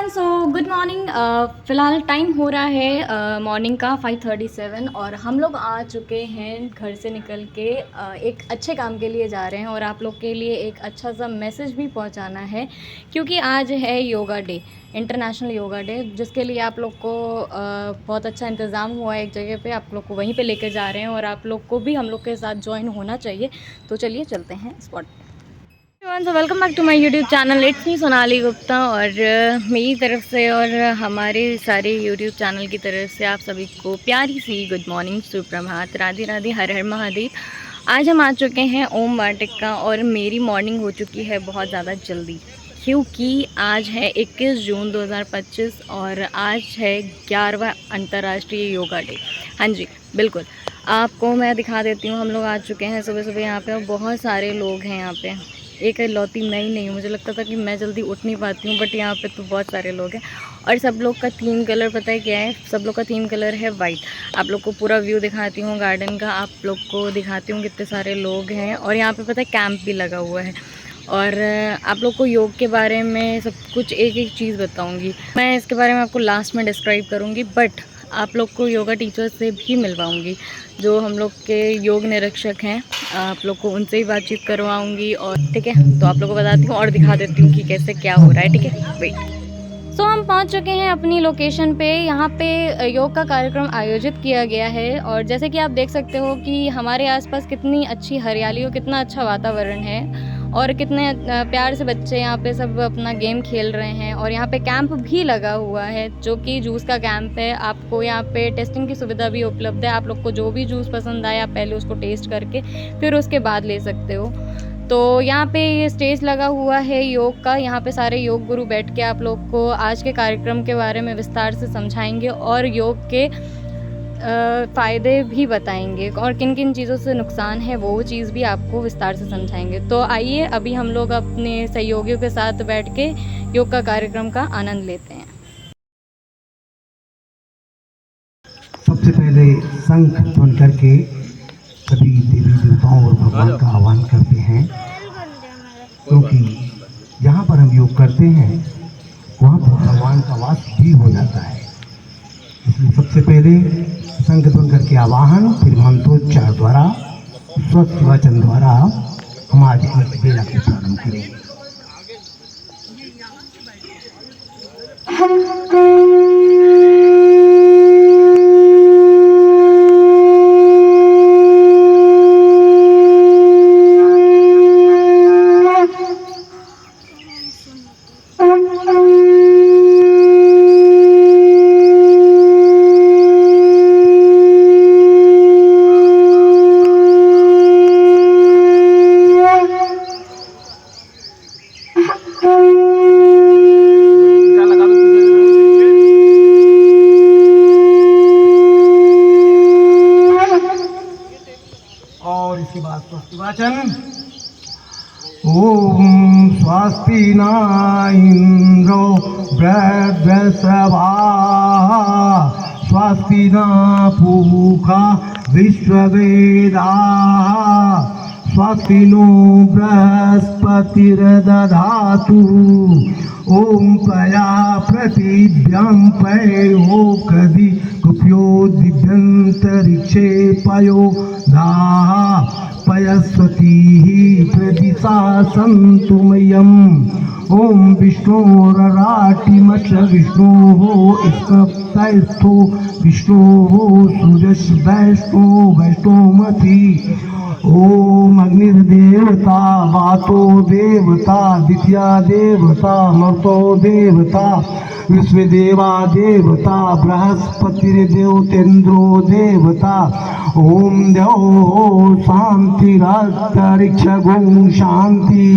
Everyone, so good morning. फ़िलहाल time हो रहा है मॉर्निंग का 5:37 और हम लोग आ चुके हैं घर से निकल के एक अच्छे काम के लिए जा रहे हैं और आप लोग के लिए एक अच्छा सा मैसेज भी पहुंचाना है क्योंकि आज है yoga day, international yoga day, जिसके लिए आप लोग को बहुत अच्छा इंतज़ाम हुआ है। एक जगह पे आप लोग को वहीं पे लेकर जा रहे हैं और आप लोग को भी हम लोग के साथ ज्वाइन होना चाहिए। तो चलिए चलते हैं स्पॉट पे। तो welcome back to my YouTube channel, it's me Sonali Gupta. और मेरी तरफ से और हमारे सारे यूट्यूब चैनल की तरफ से आप सभी को प्यारी सी गुड मॉर्निंग, सुप्रभात, राधे राधे, हर हर महादेव। आज हम आ चुके हैं ओम वाटिका और मेरी मॉर्निंग हो चुकी है बहुत ज़्यादा जल्दी क्योंकि आज है 21 जून 2025 और आज है 11वां अंतर्राष्ट्रीय योगा डे। हाँ जी बिल्कुल, आपको मैं दिखा देती हूँ। हम लोग आ चुके हैं सुबह सुबह यहाँ पे और बहुत सारे लोग हैं यहाँ पे। एक लौती मैं ही नहीं हूँ, मुझे लगता था कि मैं जल्दी उठ नहीं पाती हूँ, बट यहाँ पे तो बहुत सारे लोग हैं और सब लोग का थीम कलर पता है क्या है? सब लोग का थीम कलर है वाइट। आप लोग को पूरा व्यू दिखाती हूँ गार्डन का, आप लोग को दिखाती हूँ कितने सारे लोग हैं और यहाँ पे पता है कैंप भी लगा हुआ है। और आप लोग को योग के बारे में सब कुछ एक एक चीज़ बताऊँगी मैं, इसके बारे में आपको लास्ट में डिस्क्राइब करूँगी, बट आप लोग को योगा टीचर से भी मिलवाऊँगी जो हम लोग के योग निरीक्षक हैं। आप लोग को उनसे ही बातचीत करवाऊँगी और ठीक है, तो आप लोग को बताती हूँ और दिखा देती हूँ कि कैसे क्या हो रहा है। ठीक है, वेट। सो हम पहुंच चुके हैं अपनी लोकेशन पे। यहाँ पे योग का कार्यक्रम आयोजित किया गया है और जैसे कि आप देख सकते हो कि हमारे आसपास कितनी अच्छी हरियाली और कितना अच्छा वातावरण है और कितने प्यार से बच्चे यहाँ पे सब अपना गेम खेल रहे हैं। और यहाँ पे कैंप भी लगा हुआ है जो कि जूस का कैंप है। आपको यहाँ पे टेस्टिंग की सुविधा भी उपलब्ध है। आप लोग को जो भी जूस पसंद आए आप पहले उसको टेस्ट करके फिर उसके बाद ले सकते हो। तो यहाँ पे ये स्टेज लगा हुआ है योग का। यहाँ पे सारे योग गुरु बैठ के आप लोग को आज के कार्यक्रम के बारे में विस्तार से समझाएंगे और योग के फ़ायदे भी बताएंगे और किन किन चीज़ों से नुकसान है वो चीज़ भी आपको विस्तार से समझाएंगे। तो आइए अभी हम लोग अपने सहयोगियों के साथ बैठ के योग का कार्यक्रम का आनंद लेते हैं। सबसे पहले शंख ध्वनि करके सभी देवी देवताओं और भगवान का आह्वान करते हैं, क्योंकि जहाँ पर हम योग करते हैं वहाँ पर भगवान का वास भी हो जाता है। इसलिए सबसे पहले शंख ध्वनि करके आवाहन, फिर मंत्रोच्चार द्वारा, स्वस्थ वचन द्वारा हम आज इस बेला को प्रारंभ करेंगे। और इसके बाद स्वस्ति वाचन। ओम स्वस्ति न इंद्रो बृहस्पतिर्वा, स्वस्ति न पूषा विश्ववेदाः, स्वस्ति नो बृहस्पतिर्दधातु। ओम पया प्रतिभ्यं पयोकदि कुप्यो दिव्यंतरिक्षे पयो दाः, पयस्वती प्रदिशा सन्तु मह्यम्। ओम विष्णोरराटिमच विष्णोः स्कप्तस्थो विष्णोः सूर्यस् वैष्णो वैष्णोमति। ओम अग्निर्देवता, वातो देवता, द्वितीया देवता, मर्तो देवता, विश्वदेवा देवता, बृहस्पतिर्देवतेन्द्रो देवता। ओम द्यौः शान्तिरन्तरिक्षगुं शान्ति,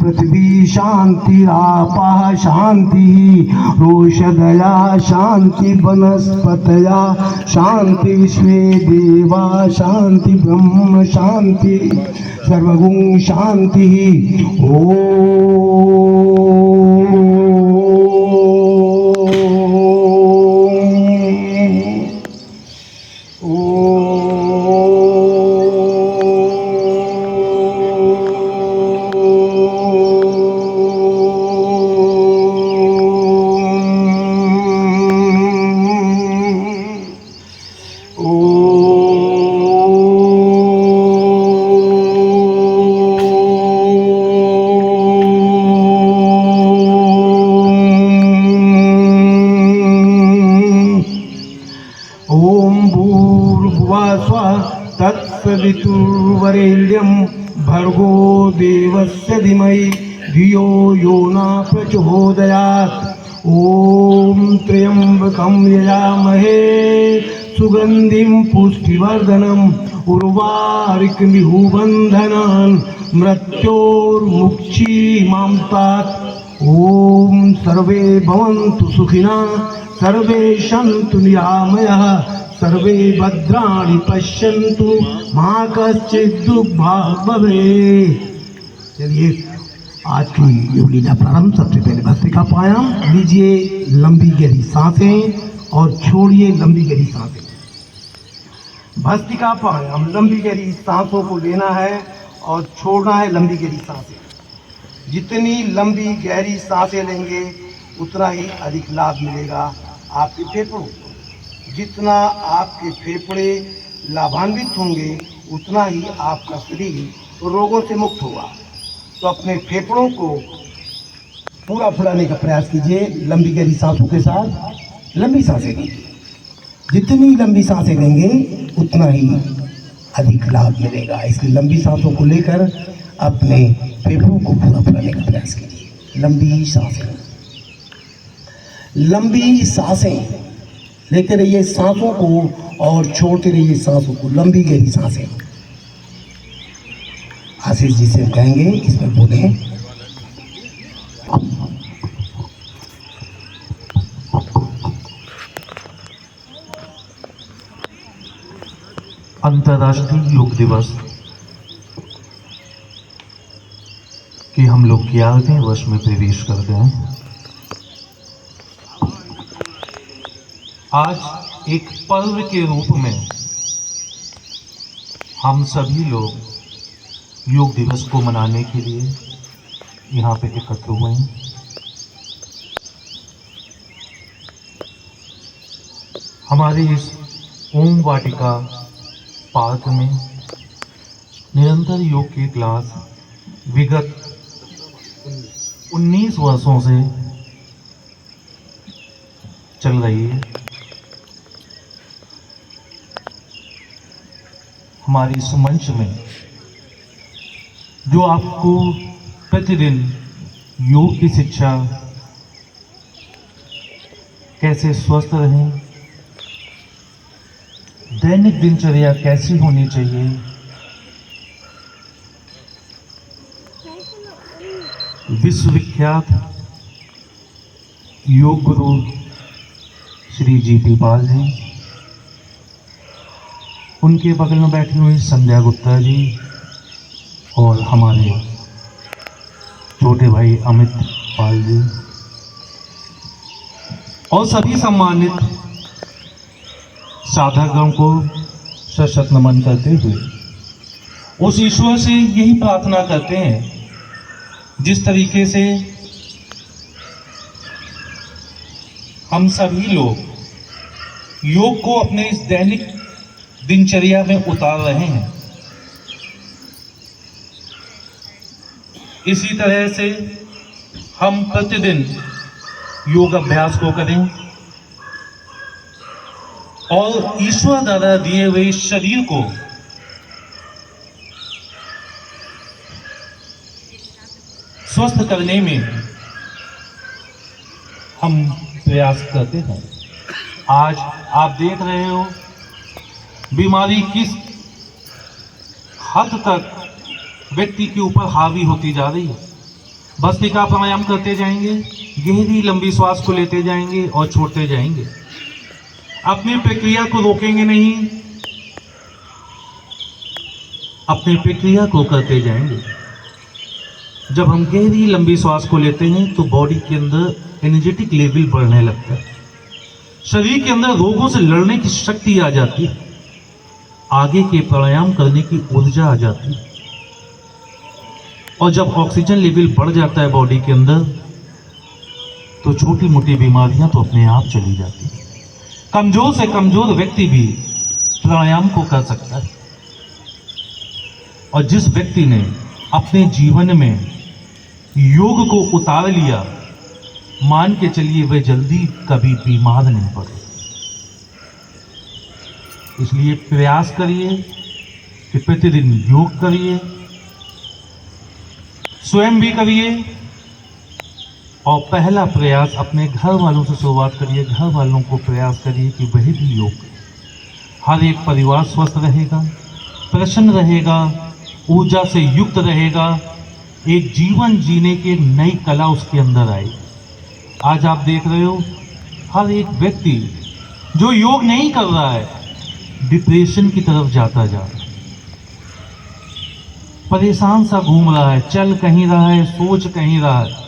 पृथ्वी शान्तिरापः शान्ति, रोषधया शान्ति, वनस्पतया शान्ति, विश्वे देवा शान्ति, ब्रह्म शान्ति, सर्वगुं शान्ति। ओम भूर्भुवः स्वः तत्सवितुर्वरेण्यं भर्गो देवस्य धीमहि धियो यो न प्रचोदयात्। ओम त्र्यंबकं यजामहे सुगंधिं पुष्टिवर्धनम् उर्वारुकमिव बन्धनान् मृत्योर्मुक्षीमांस्तात्। ओम सर्वे भवन्तु सुखिनः सर्वे सन्तु निरामयाः सर्वे भद्राणि पश्यन्तु मा कश्चित् दुःखभाग् भवेत्। चलिए आज की योग लीला प्रारंभ। सबसे पहले भस्त्रिका प्राणायाम लीजिए, लंबी गहरी सांसें और छोड़िए लंबी गहरी सांसें। भस्त्रिका प्राणायाम लंबी गहरी सांसों को लेना है और छोड़ना है लंबी गहरी सांसें। जितनी लंबी गहरी सांसें लेंगे उतना ही अधिक लाभ मिलेगा आपके फेफड़ों को। जितना आपके फेफड़े लाभान्वित होंगे उतना ही आपका शरीर रोगों से मुक्त होगा। तो अपने फेफड़ों को पूरा फुलाने का प्रयास कीजिए लंबी गहरी सांसों के साथ। लंबी सांसें लीजिए, जितनी लंबी सांसें लेंगे उतना ही अधिक लाभ मिलेगा। इसलिए लंबी सांसों को लेकर अपने फेफड़ों को पूरा फुलाने का प्रयास कीजिए। लंबी सांसें, लंबी सांसें लेते रहिए सांसों को और छोड़ते रहिए सांसों को। लंबी गहरी सांसें। आशीष जी से कहेंगे, इसमें बोले अंतर्राष्ट्रीय योग दिवस के हम लोग 11वें वर्ष में प्रवेश कर गए हैं। आज एक पर्व के रूप में हम सभी लोग योग दिवस को मनाने के लिए यहाँ पे एकत्र हुए हैं। हमारे इस ओम वाटिका पार्क में निरंतर योग की क्लास विगत 19 वर्षों से चल रही है। हमारे इस मंच में जो आपको प्रतिदिन योग की शिक्षा, कैसे स्वस्थ रहें, दैनिक दिनचर्या कैसी होनी चाहिए, विश्वविख्यात योग गुरु श्री जी.पी. पाल जी, उनके बगल में बैठी हुई संध्या गुप्ता जी और हमारे छोटे भाई अमित पाल जी और सभी सम्मानित साधकगण को सशत नमन करते हुए उस ईश्वर से यही प्रार्थना करते हैं, जिस तरीके से हम सभी लोग योग को अपने इस दैनिक दिनचर्या में उतार रहे हैं, इसी तरह से हम प्रतिदिन योग अभ्यास को करें और ईश्वर द्वारा दिए हुए शरीर को स्वस्थ करने में हम प्रयास करते हैं। आज आप देख रहे हो बीमारी किस हद तक व्यक्ति के ऊपर हावी होती जा रही है। भस्त्रिका प्राणायाम करते जाएंगे, गहरी लंबी श्वास को लेते जाएंगे और छोड़ते जाएंगे। अपनी प्रक्रिया को रोकेंगे नहीं, अपनी प्रक्रिया को करते जाएंगे। जब हम गहरी लंबी श्वास को लेते हैं तो बॉडी के अंदर एनर्जेटिक लेवल बढ़ने लगता है, शरीर के अंदर रोगों से लड़ने की शक्ति आ जाती है, आगे के प्राणायाम करने की ऊर्जा आ जाती है। और जब ऑक्सीजन लेवल बढ़ जाता है बॉडी के अंदर तो छोटी मोटी बीमारियां तो अपने आप चली जाती हैं। कमजोर से कमजोर व्यक्ति भी प्राणायाम को कर सकता है। और जिस व्यक्ति ने अपने जीवन में योग को उतार लिया, मान के चलिए वह जल्दी कभी बीमार नहीं पड़े। इसलिए प्रयास करिए कि प्रतिदिन योग करिए, स्वयं भी करिए, और पहला प्रयास अपने घर वालों से शुरुआत करिए। घर वालों को प्रयास करिए कि वह भी योग करें। हर एक परिवार स्वस्थ रहेगा, प्रसन्न रहेगा, ऊर्जा से युक्त रहेगा, एक जीवन जीने की एक नई कला उसके अंदर आएगी। आज आप देख रहे हो हर एक व्यक्ति जो योग नहीं कर रहा है डिप्रेशन की तरफ जाता जा रहा है, परेशान सा घूम रहा है, चल कहीं रहा है, सोच कहीं रहा है।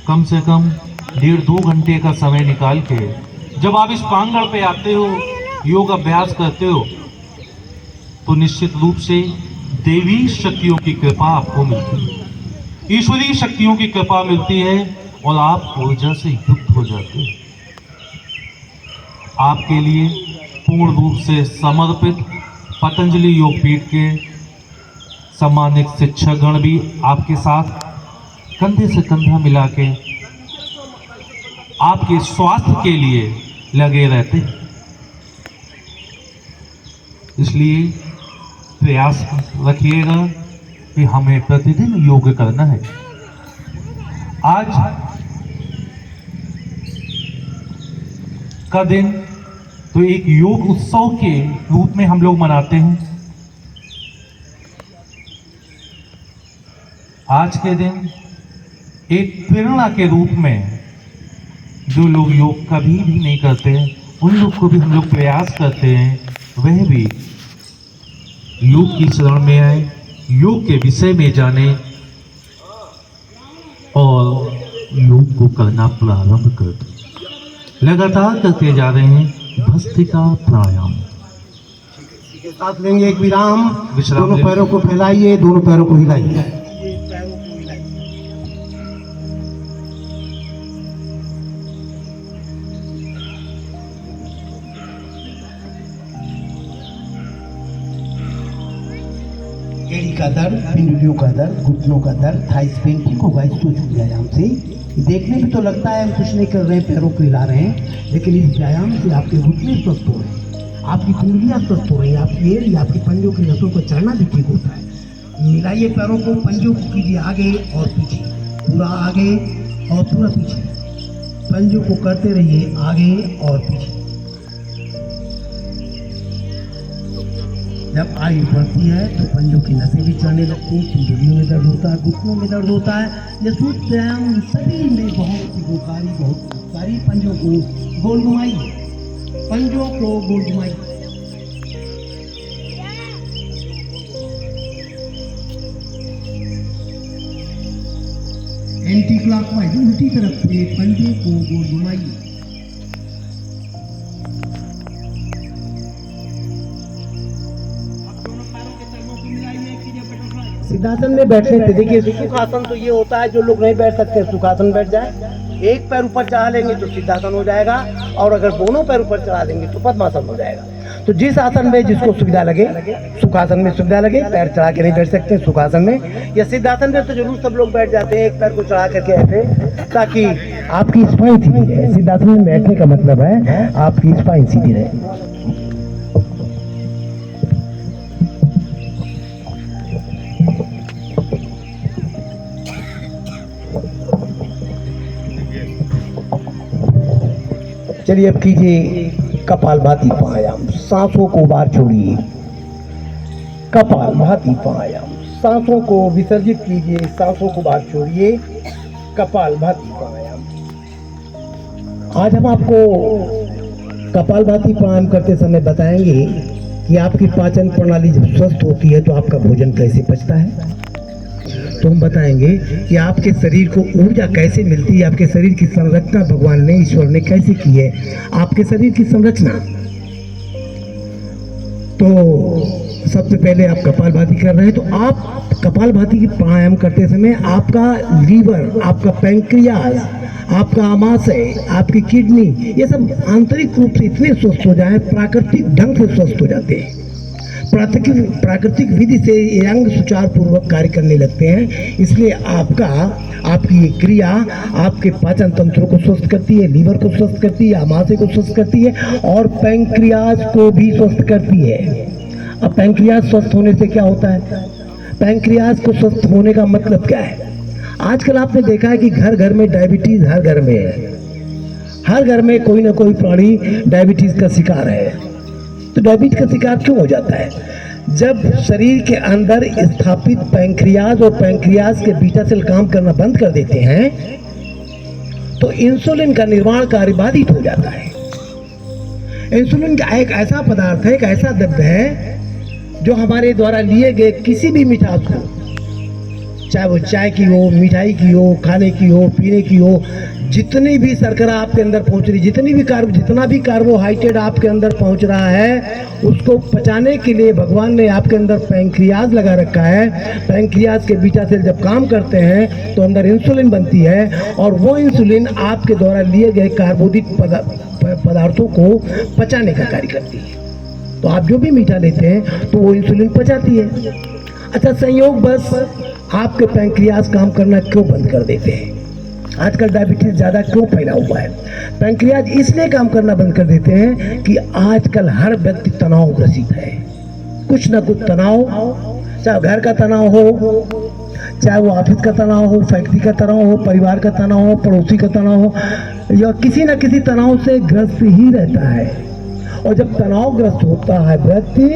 कम से कम 1.5-2 घंटे का समय निकाल के जब आप इस प्रांगण पे आते हो, योग अभ्यास करते हो, तो निश्चित रूप से देवी शक्तियों की कृपा आपको मिलती है, ईश्वरीय शक्तियों की कृपा मिलती है और आप ऊर्जा से युक्त हो जाते हो। आपके लिए पूर्ण रूप से समर्पित पतंजलि योगपीठ के सम्मानित शिक्षकगण भी आपके साथ कंधे से कंधा मिला के आपके स्वास्थ्य के लिए लगे रहते हैं। इसलिए प्रयास रखिएगा कि हमें प्रतिदिन योग करना है। आज का दिन तो एक योग उत्सव के रूप में हम लोग मनाते हैं। आज के दिन एक प्रेरणा के रूप में जो लोग योग कभी भी नहीं करते हैं उन लोग को भी हम लोग प्रयास करते हैं वह भी योग की शरण में आए, योग के विषय में जाने और योग को करना प्रारंभ कर दें। लगातार करते जा रहे हैं भस्त्रिका प्राणायाम। सांस लेंगे, एक विराम, विश्राम दोनों लेंगे। पैरों को फैलाइए, दोनों पैरों को हिलाइए। एड़ी का दर्द, पिंडलियों का दर्द, घुटनों का दर्द, थाइस पेन ठीक होगा इस सूक्ष्म व्यायाम से। देखने में तो लगता है हम कुछ नहीं कर रहे हैं, पैरों को हिला रहे हैं, लेकिन इस व्यायाम से आपके घुटने स्वस्थ हो रहे हैं, आपकी कुंडलियां स्वस्थ हो रही हैं, आपकी एड़ी, आपकी पंजों की नसों को चढ़ना भी ठीक होता है। मिलाइए पैरों को, पंजों को कीजिए आगे और पीछे, पूरा आगे और पूरा पीछे। पंजों को करते रहिए आगे और पीछे। जब आयु बढ़ती है तो पंजों की नसें भी चढ़ने लगती हैं, कुंडलियों में दर्द होता है, घुटनों में दर्द होता है। ये सूक्ष्म व्यायाम सभी में बहुत सी गुणकारी, बहुत गुणकारी। पंजों को गोल घुमाइए, पंजों को गोल घुमाइए। एंटी क्लॉकवाइज उल्टी तरफ से पंजों को गोल घुमाइए। सिद्धासन में बैठने पे देखिए, सुखासन तो ये होता है जो लोग नहीं बैठ सकते सुखासन बैठ जाए। एक पैर ऊपर चढ़ा लेंगे तो सिद्धासन हो जाएगा, और अगर दोनों पैर ऊपर चढ़ा देंगे तो पद्मासन हो जाएगा। तो जिस आसन में जिसको सुविधा लगे, सुखासन में सुविधा लगे, पैर चढ़ा के नहीं बैठ सकते सुखासन में या सिद्धासन में तो जरूर सब लोग बैठ जाते हैं एक पैर को चढ़ा करके ऐसे, ताकि आपकी स्पाइन सीधी रहे। सिद्धासन में बैठने का मतलब है आपकी स्पाइन सीधी रहे। चलिए अब कीजिए कपालभाति प्राणायाम। सांसों को बाहर छोड़िए, कपालभाति प्राणायाम। सांसों को विसर्जित कीजिए, सांसों को बाहर छोड़िए, कपालभाति प्राणायाम। आज हम आपको कपालभाति प्राणायाम करते समय बताएंगे कि आपकी पाचन प्रणाली जब स्वस्थ होती है तो आपका भोजन कैसे पचता है। तो हम बताएंगे कि आपके शरीर को ऊर्जा कैसे मिलती है, आपके शरीर की संरचना भगवान ने, ईश्वर ने कैसे की है, आपके शरीर की संरचना। तो सबसे पहले आप कपालभाति कर रहे हैं, तो आप कपालभाति की प्राणायाम करते समय आपका लीवर, आपका पैंक्रियाज, आपका आमाशय, आपकी किडनी, ये सब आंतरिक रूप से इतने स्वस्थ हो जाए, प्राकृतिक ढंग से स्वस्थ हो जाते हैं। प्राकृतिक विधि से ये अंग सुचारू पूर्वक कार्य करने लगते हैं। इसलिए आपकी ये क्रिया आपके पाचन तंत्र को स्वस्थ करती है, लीवर को स्वस्थ करती है, आमाशय को स्वस्थ करती है और पैंक्रियाज को भी स्वस्थ करती है। अब पैंक्रियाज स्वस्थ होने से क्या होता है? पैंक्रियाज को स्वस्थ होने का मतलब क्या है? आजकल आपने देखा है कि घर घर में डायबिटीज हर घर में है, हर घर में कोई ना कोई प्राणी डायबिटीज का शिकार है। तो डायबिटीज का शिकार क्यों हो जाता है? जब शरीर के अंदर स्थापित पैंक्रियाज और पैंक्रियाज के बीटा सेल काम करना बंद कर देते हैं तो इंसुलिन का निर्माण कार्य बाधित हो जाता है। इंसुलिन एक ऐसा पदार्थ है, एक ऐसा द्रव्य है जो हमारे द्वारा लिए गए किसी भी मिठास को, चाहे वो चाय की हो, मिठाई की हो, खाने की हो, पीने की हो, जितनी भी शर्करा आपके अंदर पहुंच रही, जितना भी कार्बोहाइड्रेट आपके अंदर पहुंच रहा है, उसको पचाने के लिए भगवान ने आपके अंदर पैंक्रियाज लगा रखा है। पैंक्रियाज के बीटा सेल जब काम करते हैं तो अंदर इंसुलिन बनती है और वो इंसुलिन आपके द्वारा लिए गए कार्बोदित पदार्थों को पचाने का कार्य करती है। तो आप जो भी मीठा लेते हैं तो वो इंसुलिन पचाती है। अच्छा, संयोग बस आपके पैंक्रियाज काम करना क्यों बंद कर देते हैं? आजकल डायबिटीज ज़्यादा क्यों फैला हुआ है? पैंक्रियाज इसलिए काम करना बंद कर देते हैं कि आजकल हर व्यक्ति तनाव ग्रसित है। कुछ ना कुछ तनाव, चाहे घर का तनाव हो, चाहे वो ऑफिस का तनाव हो, फैक्ट्री का तनाव हो, परिवार का तनाव हो, पड़ोसी का तनाव हो, या किसी न किसी तनाव से ग्रस्त ही रहता है। और जब तनावग्रस्त होता है व्यक्ति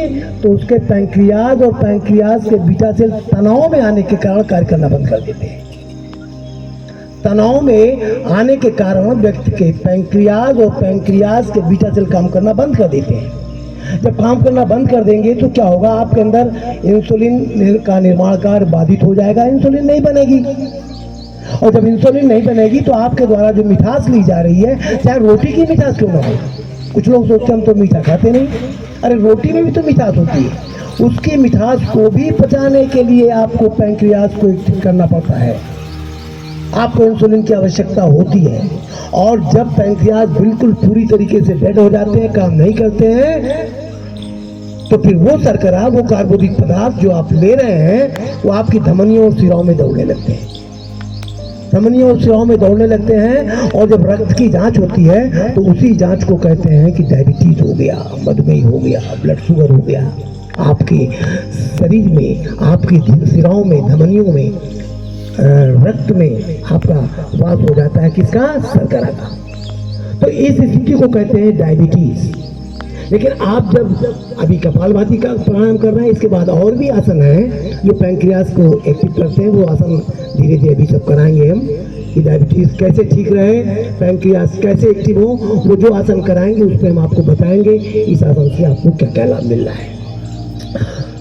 तो उसके पैंक्रियाज और पैंक्रियाज के बीटा सेल तनाव में आने के कारण कार्य करना बंद कर देते हैं। तनाव में आने के कारण व्यक्ति के पैंक्रियाज और पैंक्रियाज के बीटा सेल काम करना बंद कर देते हैं। जब काम करना बंद कर देंगे तो क्या होगा? आपके अंदर इंसुलिन का निर्माण कार्य बाधित हो जाएगा, इंसुलिन नहीं बनेगी। और जब इंसुलिन नहीं बनेगी तो आपके द्वारा जो मिठास ली जा रही है, चाहे रोटी की मिठास क्यों ना हो, कुछ लोग सोचते हैं हम तो मीठा खाते नहीं, अरे रोटी में भी तो मिठास होती है। उसकी मिठास को भी पचाने के लिए आपको पैंक्रियाज को एक्टिव करना पड़ता है, आपको इंसुलिन की आवश्यकता होती है। और जब पैंक्रियाज बिल्कुल पूरी तरीके से डेड हो जाते हैं, काम नहीं करते हैं, तो फिर वो शर्करा, वो कार्बोदित पदार्थ जो आप ले रहे हैं वो आपकी धमनियों और शिराओं में दौड़ने लगते हैं, धमनियों और शिराओं में दौड़ने लगते हैं। और जब रक्त की जांच होती है तो उसी जांच को कहते हैं कि डायबिटीज हो गया, मधुमेह हो गया, ब्लड शुगर हो गया। आपके शरीर में, आपकी शिराओं में, धमनियों में, रक्त में आपका वास हो जाता है किसका? शर्करा का। तो इस स्थिति को कहते हैं डायबिटीज। लेकिन आप जब अभी कपालभाति का प्राणायाम कर रहे हैं, इसके बाद और भी आसन हैं जो पैंक्रियाज को एक्टिव करते हैं, वो आसन धीरे धीरे अभी सब कराएंगे हम, कि डायबिटीज कैसे ठीक रहे, पैंक्रियाज कैसे एक्टिव हो, वो जो आसन कराएंगे उस पर हम आपको बताएंगे इस आसन से आपको क्या क्या लाभ मिल रहा है।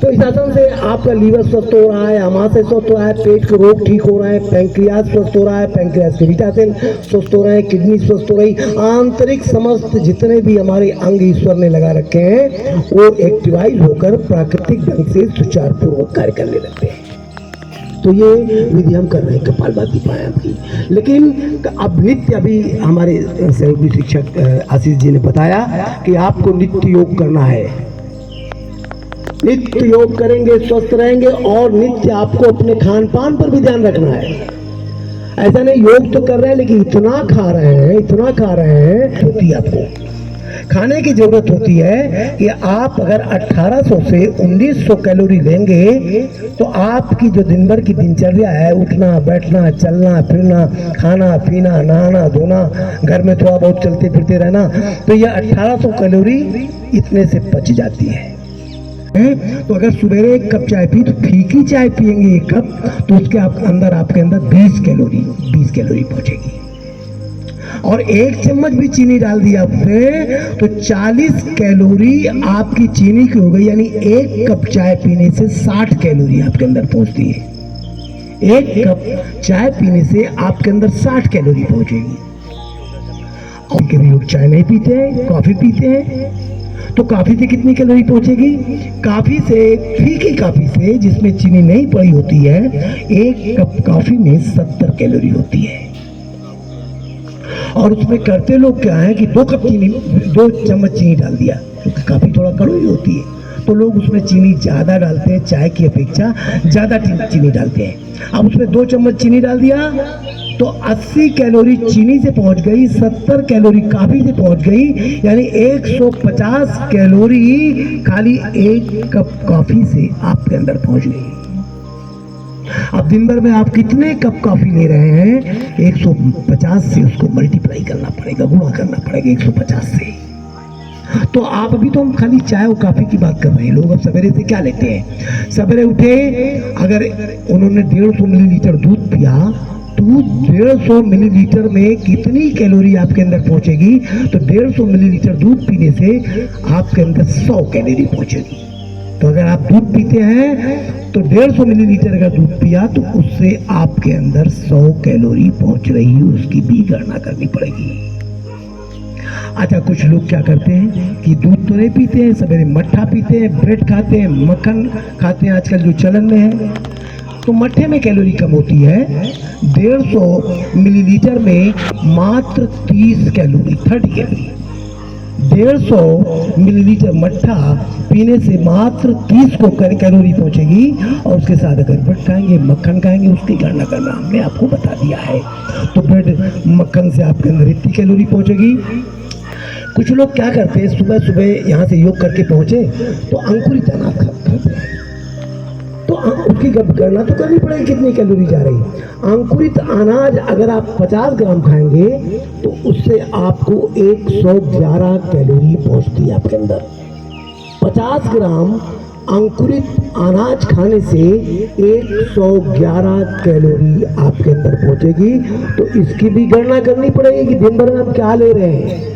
तो इस आसन से आपका लीवर स्वस्थ हो रहा है, आमाशय स्वस्थ हो रहा है, पेट के रोग ठीक हो रहे हैं, पैंक्रियाज स्वस्थ हो रहा है, पैंक्रियाज के बीटा सेल स्वस्थ हो रहे हैं, किडनी स्वस्थ हो रही, आंतरिक समस्त जितने भी हमारे अंग ईश्वर ने लगा रखे हैं वो एक्टिवाइज होकर प्राकृतिक ढंग से सुचारू पूर्वक कार्य करने लगते हैं। तो ये विधि हम कर रहे हैं कपालभाति प्राणायाम की। लेकिन अब नित्य, अभी हमारे सहयोगी शिक्षक आशीष जी ने बताया कि आपको नित्य योग करना है, नित्य योग करेंगे स्वस्थ रहेंगे। और नित्य आपको अपने खान पान पर भी ध्यान रखना है। ऐसा नहीं योग तो कर रहे हैं लेकिन इतना खा रहे हैं, इतना खा रहे हैं, होती है आपको खाने की जरूरत होती है कि आप अगर 1800 से 1900 कैलोरी लेंगे तो आपकी जो दिन भर की दिनचर्या है, उठना बैठना, चलना फिरना, खाना पीना, नहाना धोना, घर में थोड़ा बहुत चलते फिरते रहना, तो यह 1800 कैलोरी इतने से पच जाती है। तो अगर सवेरे एक कप चाय पी तो फीकी चाय पिएंगे एक कप, तो उसके आपके अंदर 20 कैलोरी पहुंचेगी। और एक चम्मच भी चीनी डाल दिया आपने तो 40 कैलोरी आपकी चीनी की हो गई। यानी एक कप चाय पीने से 60 कैलोरी आपके अंदर पहुंचती है। एक कप चाय पीने से आपके अंदर 60 कैलोरी पहुंचेगी। और कभी लोग चाय नहीं पीते हैं, कॉफी पीते हैं, तो कॉफी से कितनी कैलोरी पहुंचेगी? कॉफी से, फीकी कॉफी से जिसमें चीनी नहीं पड़ी होती है, एक कप कॉफी में 70 कैलोरी होती है। और उसमें करते लोग क्या है कि 2 चम्मच चीनी डाल दिया, क्योंकि कॉफी थोड़ा कड़वी होती है, तो लोग उसमें चीनी ज़्यादा डालते हैं, चाय की अपेक्षा ज़्यादा चीनी डालते हैं। अब उसमें 2 चम्मच चीनी डाल दिया तो 80 कैलोरी चीनी से पहुंच गई, 70 कैलोरी कॉफ़ी से पहुंच गई, यानी 150 कैलोरी खाली 1 कप कॉफ़ी से आपके अंदर पहुंच गई। अब दिन भर में आप कितने कप कॉफ़ी ले रहे हैं, 150 से उसको मल्टीप्लाई करना पड़ेगा, गुणा करना पड़ेगा 150 से। तो आप अभी तो हम खाली चाय और कॉफ़ी की बात कर रहे हैं। लोग अब सवेरे से क्या लेते हैं, सवेरे उठे अगर उन्होंने 150 मिलीलीटर दूध पिया तो 150 मिलीलीटर में कितनी कैलोरी आपके अंदर पहुंचेगी, तो 150 मिलीलीटर दूध पीने से आपके अंदर 100 कैलोरी पहुंचेगी। तो अगर आप दूध पीते हैं तो 150 मिलीलीटर अगर दूध पिया तो उससे आपके अंदर 100 कैलोरी पहुंच रही है, उसकी भी गणना करनी पड़ेगी। अच्छा, कुछ लोग क्या करते हैं कि दूध तो नहीं पीते हैं, सवेरे मट्ठा पीते हैं, ब्रेड खाते हैं, मक्खन खाते हैं, आजकल जो चलन में है। तो मट्ठे में कैलोरी कम होती है, 150 मिलीलीटर में मात्र 30 कैलोरी, 30 कैलोरी। 150 मिलीलीटर मट्ठा पीने से मात्र 30 को कैलोरी पहुंचेगी, और उसके साथ अगर ब्रेड खाएंगे, मक्खन खाएंगे, उसकी गणना करना हमने आपको बता दिया है। तो ब्रेड मक्खन से आपके अंदर इतनी कैलोरी पहुंचेगी। कुछ लोग क्या करते हैं, सुबह सुबह यहाँ से योग करके पहुंचे तो अंकुरित अनाज खाते हैं, तो उसकी गणना तो करनी पड़ेगी कितनी कैलोरी जा रही है। अंकुरित अनाज अगर आप 50 ग्राम खाएंगे तो उससे आपको 111 कैलोरी पहुंचती है आपके अंदर। 50 ग्राम अंकुरित अनाज खाने से 111 कैलोरी आपके अंदर पहुंचेगी। तो इसकी भी गणना करनी पड़ेगी कि दिन भर में आप क्या ले रहे हैं।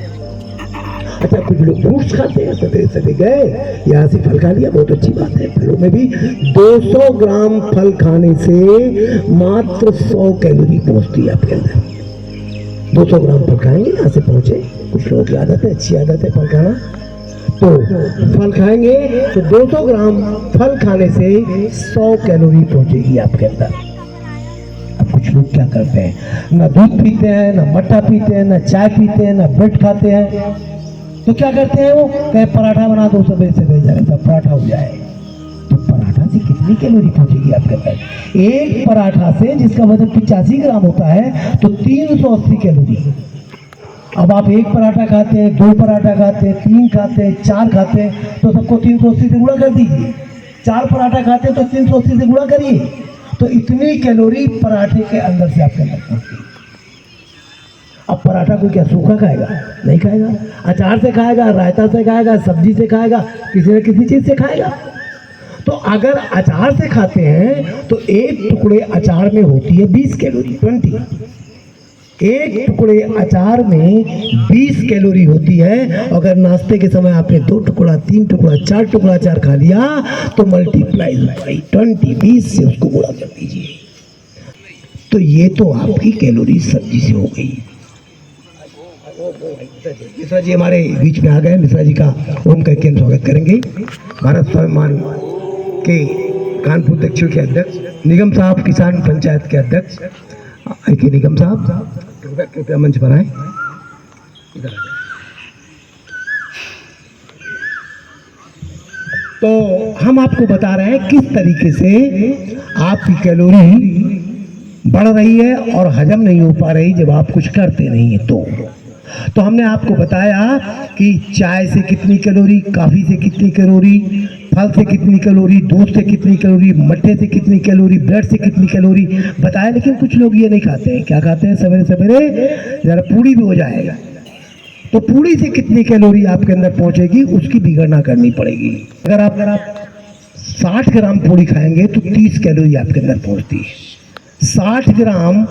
अच्छा, कुछ लोग फ्रूट्स खाते हैं, सवेरे सवेरे गए यहाँ से फल खा लिया, बहुत अच्छी बात है। फलों में भी 200 ग्राम फल खाने से मात्र 100 कैलोरी पहुंचती है आपके अंदर। 200 ग्राम फल खाएंगे, यहाँ से पहुंचे। कुछ लोगों की आदत है, अच्छी आदत है फल खाना, तो फल खाएंगे तो 200 ग्राम फल खाने से 100 कैलोरी पहुंचेगी आपके अंदर। अब कुछ लोग क्या करते हैं, ना दूध पीते हैं, ना मट्ठा पीते हैं, ना चाय पीते हैं, ना ब्रेड खाते हैं, तो क्या करते हैं वो कहे पराठा बना दो, सवेरे सवेरे जाएगा पराठा हो जाए। तो पराठा से कितनी कैलोरी पहुंचेगी आपके अंदर। एक पराठा से, जिसका वजन 85 ग्राम होता है, तो 380 कैलोरी। अब आप एक पराठा खाते हैं, 2 पराठा खाते हैं, 3 खाते हैं, 4 खाते हैं, तो सबको 380 से गुणा कर दीजिए। 4 पराठा खाते हैं तो 380 से गुणा करिए, तो इतनी कैलोरी पराठे के अंदर से आपके अंदर पहुंचती है। अब पराठा को क्या सूखा खाएगा? नहीं खाएगा। अचार से खाएगा, रायता से खाएगा, सब्जी से खाएगा, किसी न किसी चीज़ से खाएगा। तो अगर अचार से खाते हैं तो एक टुकड़े अचार में होती है 20 कैलोरी, 20। एक टुकड़े अचार में 20 कैलोरी होती है। अगर नाश्ते के समय आपने 2 टुकड़ा, 3 टुकड़ा, 4 टुकड़ा अचार खा लिया तो मल्टीप्लाई बाई 20, 20 से उसको गुणा कर दीजिए। तो ये तो आपकी कैलोरी सब्जी से हो गई। मिश्रा जी हमारे बीच में आ गए, मिश्रा जी का ओम कह के हम स्वागत करेंगे। भारत स्वाभिमान के कानपुर दक्षिण के अध्यक्ष, निगम साहब किसान पंचायत के अध्यक्ष के निगम साहब, कृपया मंच पर आए। तो हम आपको बता रहे हैं किस तरीके से आपकी कैलोरी बढ़ रही है और हजम नहीं हो पा रही जब आप कुछ करते नहीं है। तो हमने आपको बताया कि चाय से कितनी कैलोरी, कॉफ़ी से कितनी कैलोरी, फल से कितनी कैलोरी, दूध से कितनी कैलोरी, मट्ठे से कितनी कैलोरी, ब्रेड से कितनी कैलोरी बताया। लेकिन कुछ लोग ये नहीं खाते हैं। क्या खाते हैं? सवेरे सवेरे जरा पूड़ी भी हो जाएगा तो पूड़ी से कितनी कैलोरी आपके अंदर पहुंचेगी उसकी भी गणना करनी पड़ेगी। अगर आप 60 ग्राम पूड़ी खाएंगे तो 30 कैलोरी आपके अंदर पहुंचती है। 60 ग्राम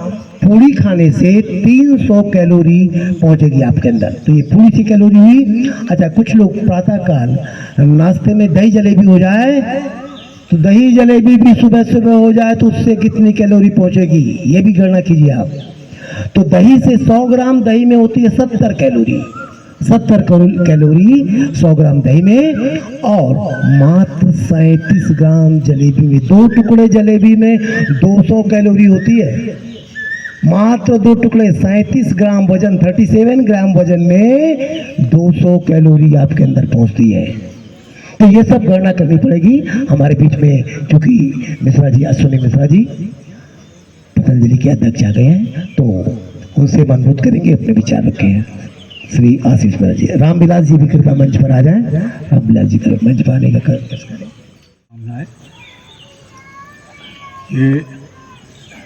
पूड़ी खाने से 300 कैलोरी पहुंचेगी आपके अंदर। तो ये पूड़ी की कैलोरी हुई। अच्छा, कुछ लोग प्रातःकाल नाश्ते में दही जलेबी हो जाए तो दही जलेबी भी सुबह सुबह हो जाए तो उससे कितनी कैलोरी पहुंचेगी ये भी गणना कीजिए आप। तो दही से 100 ग्राम दही में होती है 70 कैलोरी, 70 कैलोरी 100 ग्राम दही में। और मात्र 37 ग्राम जलेबी में, 2 टुकड़े जलेबी में 200 कैलोरी होती है। मात्र 2 टुकड़े, 37 ग्राम वजन, 37 ग्राम वजन में 200 कैलोरी आपके अंदर पहुंचती है। तो ये सब गणना करनी पड़ेगी। हमारे बीच में क्योंकि मिश्रा जी, अश्विनी मिश्रा जी पतंजलि के अध्यक्ष आ गए हैं, तो उनसे अनुरोध करेंगे अपने विचार रखे हैं। श्री आशीष मिश्रा जी, रामविलास जी भी कृपया मंच पर आ जाए। रामविलास जी का मंच पर आने का करें। ये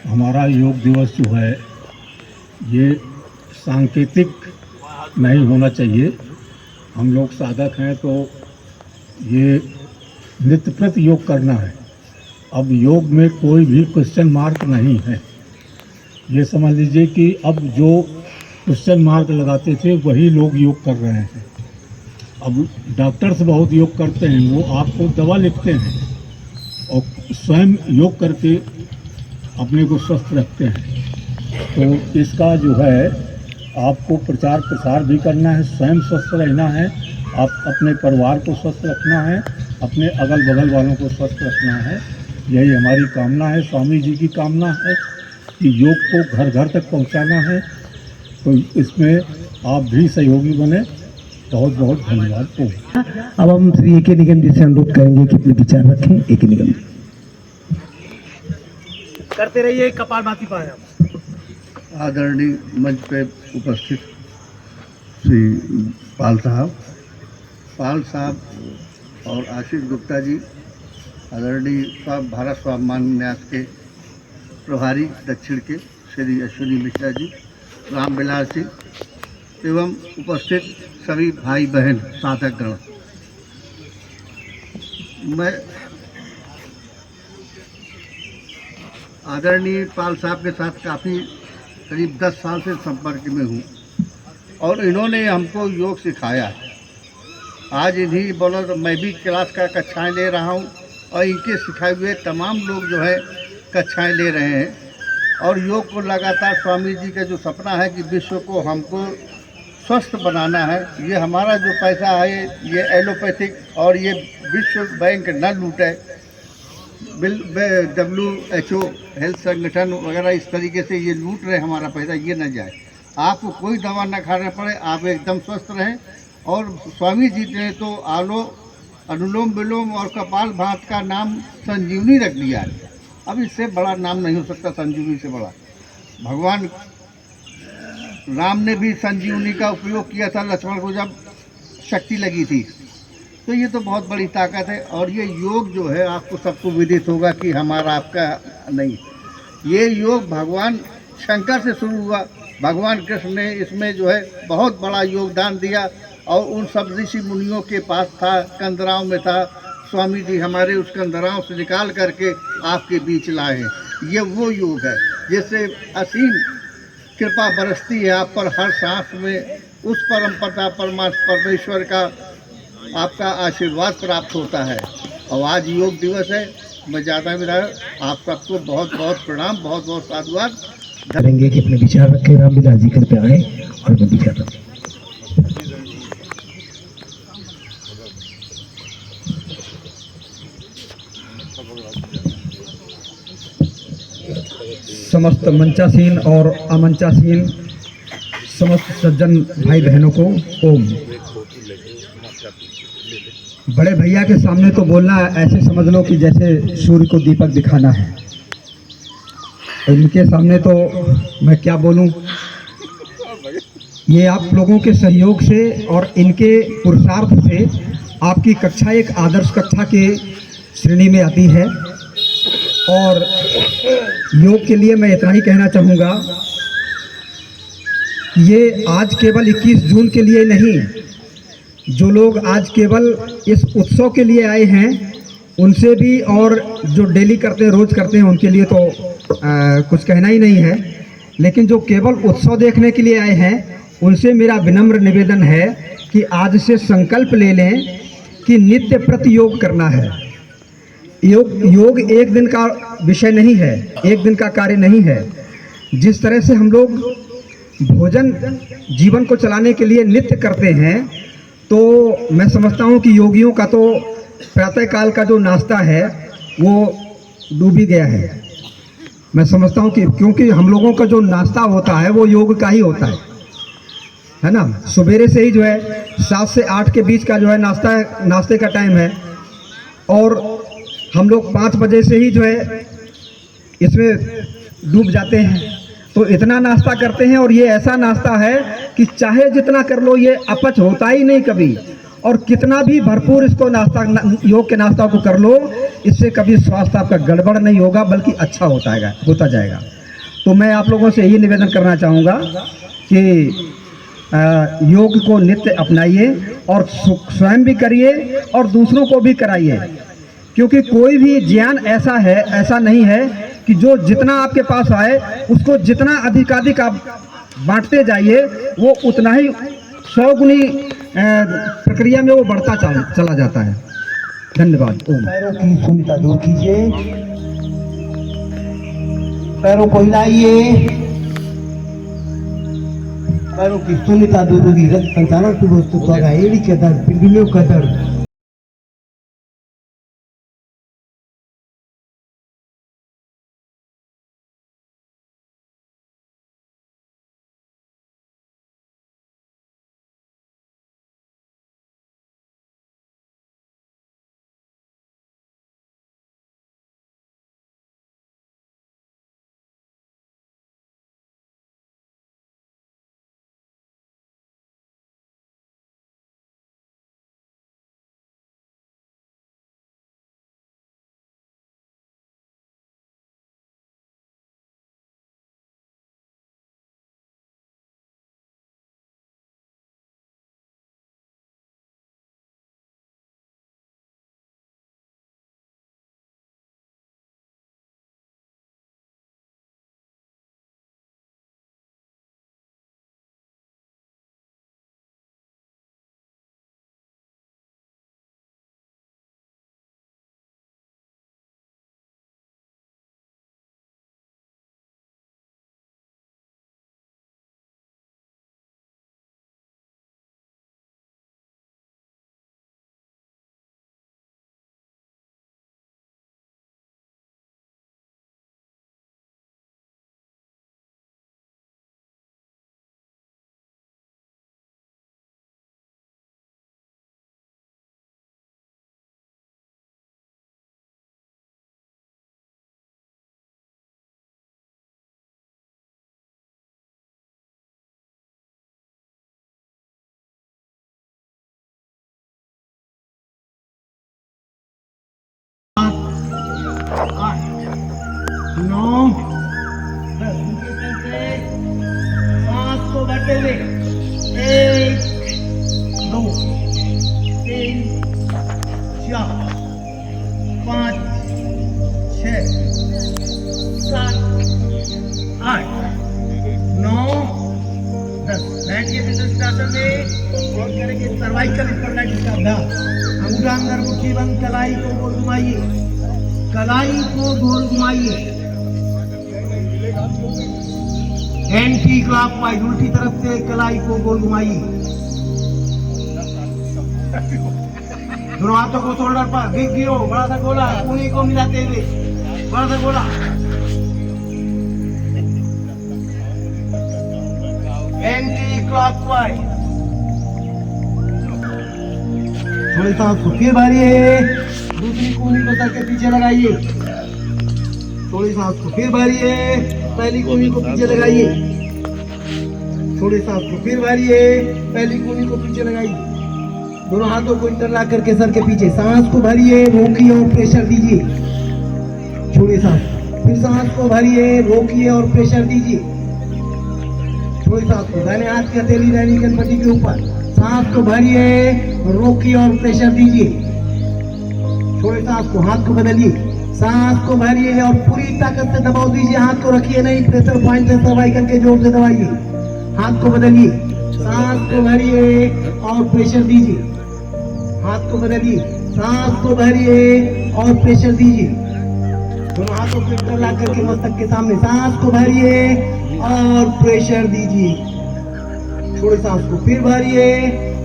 हमारा योग दिवस जो है ये सांकेतिक नहीं होना चाहिए। हम लोग साधक हैं तो ये नित्य प्रति योग करना है। अब योग में कोई भी क्वेश्चन मार्क नहीं है। ये समझ लीजिए कि अब जो क्वेश्चन मार्क लगाते थे वही लोग योग कर रहे हैं। अब डॉक्टर्स बहुत योग करते हैं, वो आपको दवा लिखते हैं और स्वयं योग करके अपने को स्वस्थ रखते हैं। तो इसका जो है आपको प्रचार प्रसार भी करना है, स्वयं स्वस्थ रहना है, आप अपने परिवार को स्वस्थ रखना है, अपने अगल बगल वालों को स्वस्थ रखना है। यही हमारी कामना है, स्वामी जी की कामना है कि योग को घर घर तक पहुंचाना है। तो इसमें आप भी सहयोगी बने। बहुत बहुत धन्यवाद। अब हम श्री ए के निगम जी से अनुरोध करेंगे कि अपने विचार रखें। ए के निगम करते रहिए कपालभाति प्राणायाम। आदरणीय मंच पे उपस्थित श्री पाल साहब और आशीष गुप्ता जी, आदरणीय भारत स्वाभिमान न्यास के प्रभारी दक्षिण के श्री अश्विनी मिश्रा जी, रामविलास जी एवं उपस्थित सभी भाई बहन साधक गण, मैं आदरणीय पाल साहब के साथ काफ़ी करीब 10 साल से संपर्क में हूँ और इन्होंने हमको योग सिखाया। आज इन्हीं बोला तो मैं भी क्लास का कक्षाएं ले रहा हूँ और इनके सिखाए हुए तमाम लोग जो है कक्षाएं ले रहे हैं। और योग को लगातार स्वामी जी का जो सपना है कि विश्व को हमको स्वस्थ बनाना है, ये हमारा जो पैसा है ये एलोपैथिक और ये विश्व बैंक न लूटे, WHO हेल्थ संगठन वगैरह इस तरीके से ये लूट रहे हमारा पैसा, ये न जाए। आपको कोई दवा न खाना पड़े, आप एकदम स्वस्थ रहें। और स्वामी जी ने तो अनुलोम विलोम और कपाल भात का नाम संजीवनी रख दिया है। अब इससे बड़ा नाम नहीं हो सकता, संजीवनी से बड़ा। भगवान राम ने भी संजीवनी का उपयोग किया था लक्ष्मण को जब शक्ति लगी थी। तो ये तो बहुत बड़ी ताकत है। और ये योग जो है आपको सबको विदित होगा कि हमारा आपका नहीं, ये योग भगवान शंकर से शुरू हुआ। भगवान कृष्ण ने इसमें जो है बहुत बड़ा योगदान दिया और उन सब ऋषि मुनियों के पास था, कंदराओं में था। स्वामी जी हमारे उस कंदराओं से निकाल करके आपके बीच लाए हैं। ये वो योग है जिससे असीम कृपा बरसती है आप पर हर सांस में। उस परम पिता परमेश्वर का आपका आशीर्वाद प्राप्त होता है। और आज योग दिवस है, मैं ज़्यादा भी रहा, आप सबको बहुत बहुत प्रणाम, बहुत बहुत साधुवाद करेंगे कि अपने विचार रखें। रामविलास जी कृपया आए और अपने विचार रखें। समस्त मंचासीन और अमंचासीन समस्त सज्जन भाई बहनों को ओम। बड़े भैया के सामने तो बोलना ऐसे समझ लो कि जैसे सूर्य को दीपक दिखाना है। इनके सामने तो मैं क्या बोलूं, ये आप लोगों के सहयोग से और इनके पुरुषार्थ से आपकी कक्षा एक आदर्श कक्षा के श्रेणी में आती है। और योग के लिए मैं इतना ही कहना चाहूँगा, ये आज केवल 21 जून के लिए नहीं, जो लोग आज केवल इस उत्सव के लिए आए हैं उनसे भी, और जो डेली करते हैं, रोज़ करते हैं, उनके लिए तो कुछ कहना ही नहीं है। लेकिन जो केवल उत्सव देखने के लिए आए हैं उनसे मेरा विनम्र निवेदन है कि आज से संकल्प ले लें कि नित्य प्रति योग करना है। योग एक दिन का विषय नहीं है, एक दिन का कार्य नहीं है। जिस तरह से हम लोग भोजन जीवन को चलाने के लिए नित्य करते हैं, तो मैं समझता हूँ कि योगियों का तो प्रातःकाल का जो नाश्ता है वो डूब ही गया है। मैं समझता हूँ कि क्योंकि हम लोगों का जो नाश्ता होता है वो योग का ही होता है ना। सवेरे से ही जो है 7 से 8 के बीच का जो है नाश्ते का टाइम है। और हम लोग 5 बजे से ही जो है इसमें डूब जाते हैं। तो इतना नाश्ता करते हैं और ये ऐसा नाश्ता है कि चाहे जितना कर लो ये अपच होता ही नहीं कभी। और कितना भी भरपूर इसको नाश्ता योग के नाश्ता को कर लो, इससे कभी स्वास्थ्य आपका गड़बड़ नहीं होगा बल्कि अच्छा होता जाएगा। तो मैं आप लोगों से यही निवेदन करना चाहूँगा कि योग को नित्य अपनाइए और स्वयं भी करिए और दूसरों को भी कराइए, क्योंकि कोई भी ज्ञान ऐसा नहीं है कि जो जितना आपके पास आए उसको जितना अधिकाधिक आप बांटते जाइए वो उतना ही 100 गुनी प्रक्रिया में वो बढ़ता चला जाता है। धन्यवाद। ओम। पैरों की शून्यता दूर कीजिए, पैरों को हिलाइए, पैरों की शून्यता दूर होगी, रक्त संचालन सुबह होगा, एड़ी का दर्द, पिंडलियों का दर्द, सांस को भरते हुए 1 2 3 4 5 6 7 8 9 10। बैठिए आसन में और करेंगे सर्वाइकल स्पॉन्डिलाइटिस का अभ्यास। अंगुरांगर मुट्ठी बंद, कलाई को गोल घुमाइए, कलाई को गोल घुमाइए, एंटी क्लॉकवाइज उल्टी तरफ से कलाई को गोल घुमाइए। दोनों हाथों को शोल्डर पर बिग गिरो, बड़ा सा गोला उंगली को मिलाते हुए, बड़ा सा गोला। Anti clockwise. थोड़ी सांस को फिर भरिए, दूसरी कूली को सर के पीछे लगाइए। थोड़ी सांस को फिर भरिए, पहली कूली को पीछे लगाइए। थोड़ी सांस को फिर भरिए, पहली कूली को पीछे लगाइए। दोनों हाथों को इंटरलॉक करके सर के पीछे सांस को भरिए, रोकिए और प्रेशर दीजिए। छोड़िए सांस, फिर सांस को भरिए, रोकिए और प्रेशर दीजिए। थोड़ी सांस को दाहिने हाथ की हथेली दाहिनी कनपट्टी के ऊपर, सांस को भरिए, रोकिए और प्रेशर दीजिए। थोड़ी सांस को, हाथ को बदलिए, सांस को भरिए और पूरी ताकत से दबाव दीजिए। हाथ को रखिए नहीं, प्रेशर पॉइंट से सर्वाइकल के जोर से दबाइए। हाथ को बदलिए, सांस को भरिए और प्रेशर दीजिए। हाथ को बदलिए, सांस को भरिए और प्रेशर दीजिए। दोनों हाथों को इंटरलॉक करके मस्तक के सामने, सांस को भरिए और प्रेशर दीजिए। थोड़ी सांस को फिर भरिए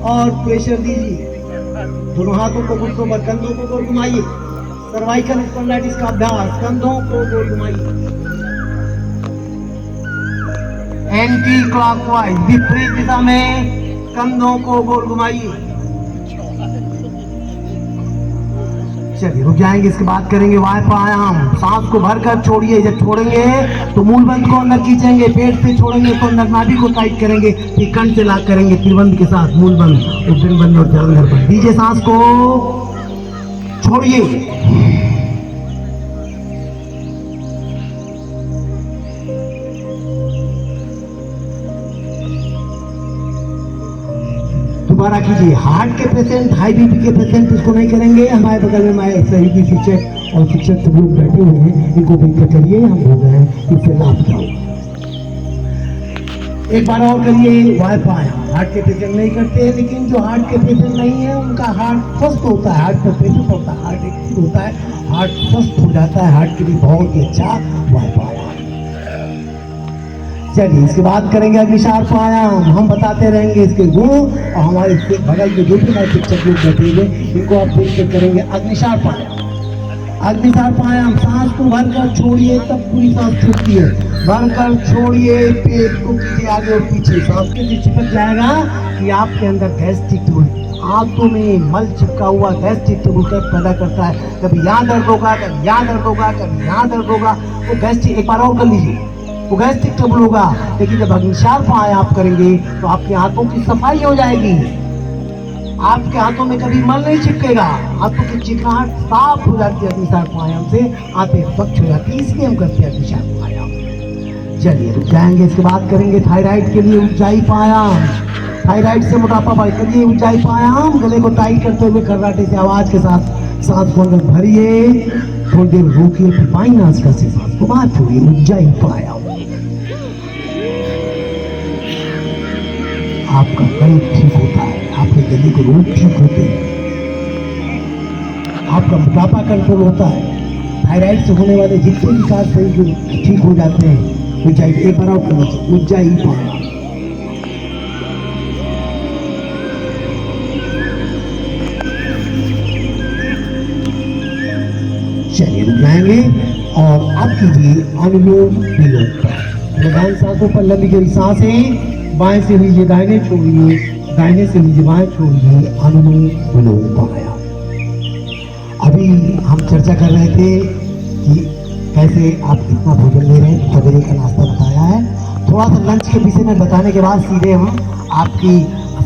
और प्रेशर दीजिए। दोनों हाथों को घुटनों पर, कंधों को गोल घुमाइए। सर्वाइकल स्पॉन्डिलाइटिस का अभ्यास, कंधों को गोल घुमाइए। एंटी क्लॉकवाइज विपरीत दिशा में कंधों को गोल घुमाइए। चलिए रुक जाएंगे, इसके बाद करेंगे वाय प्राणायाम। सांस को भरकर छोड़िए, जब छोड़ेंगे तो मूल बंद को अंदर खींचेंगे, पेट से छोड़ेंगे तो अंदर नाभि को टाइट करेंगे, फिर कंठ से लाक करेंगे त्रिबंध के साथ, मूल बंद, उद्दीन बंद और जलंधर बंद। दीजिए सांस को, छोड़िए। दोबारा कीजिए। हार्ट के पेशेंट, हाई बीपी के पेशेंट इसको नहीं करेंगे। हमारे बगल में हमारे सहयोगी शिक्षक और शिक्षक सब लोग बैठे हुए हैं, इनको भी करिए, हम बोल रहे हैं इससे लाभ क्या होगा। एक बार और करिए वाय प्राणायाम। हार्ट के पेशेंट नहीं करते हैं, लेकिन जो हार्ट के पेशेंट नहीं है उनका हार्ट स्वस्थ होता है, हार्ट का पेशेंट होता है, हार्ट एक्टिव होता है, हार्ट स्वस्थ हो जाता है, हार्ट के लिए बहुत ही अच्छा वाय प्राणायाम। चलिए इसके बाद करेंगे अग्निसार प्राणायाम। हम बताते रहेंगे इसके गुण, और हमारे बगल में जो भी हमारे शिक्षक लोग बैठे हुए इनको आप देख कर करेंगे अग्निसार प्राणायाम। अग्निसार प्राणायाम, सांस को भरकर छोड़िए, तब पूरी सांस छूटती है। भरकर छोड़िए, पेट को कीजिए आगे और पीछे, सांस के लिए चिपक जाएगा कि आपके अंदर गैस्ट्रिक ट्रबल, आंतों में मल चिपका हुआ गैस्ट्रिक ट्रबल पैदा करता है। कभी यहाँ दर्द होगा, कभी यहाँ दर्द होगा, कभी यहाँ दर्द होगा, वो गैस्ट्रिक, एक बार और कर लीजिए, वो गैस्ट्रिक ट्रबल होगा। लेकिन जब अग्निसार प्राणायाम आप करेंगे तो आपके हाथों की सफाई हो जाएगी, आपके हाथों में कभी मल नहीं चिपकेगा, हाथों की चिकनाहट साफ हो जाती है अग्निसार प्राणायाम से, हाथें स्वच्छ हो जाती है, इसलिए हम करते हैं अग्निसार प्राणायाम। चलिए रुक जाएंगे, इसके बाद करेंगे थायराइड के लिए ऊंचाई प्राणायाम। थायराइड से मोटापा बढ़ करिए ऊंचाई प्राणायाम, गले को टाइट करते हुए खर्राटे से आवाज के साथ सांस को अंदर भरिए, थोड़ी देर रोकिए, फिर बाईं नासिका से सांस को बाहर छोड़िए, ऊंचाई प्राणायाम। आपका गला ठीक होता है, आपके गले के रोग ठीक होते हैं, आपका मोटापा कंट्रोल होता है, थायराइड से होने वाले जितने विकार शरीर के ठीक हो जाते हैं। ऊंचाई एक बार और करना चाहिए, ऊंचाई प्राणायाम। चलिए रुक जाएंगे और अब कीजिए अनुलोम विलोम। लगान सांसों पर लंबी गहरी सांसें, बाएं से लीजिए दाहिने छोड़िए, दाहिने से लीजिए बाएं छोड़िए, अनुलोम विलोम प्राणायाम। अभी हम चर्चा कर रहे थे कि कैसे आप कितना भोजन ले रहे हैं, सवेरे का नाश्ता बताया है, थोड़ा सा लंच के विषय में बताने के बाद सीधे हम आपकी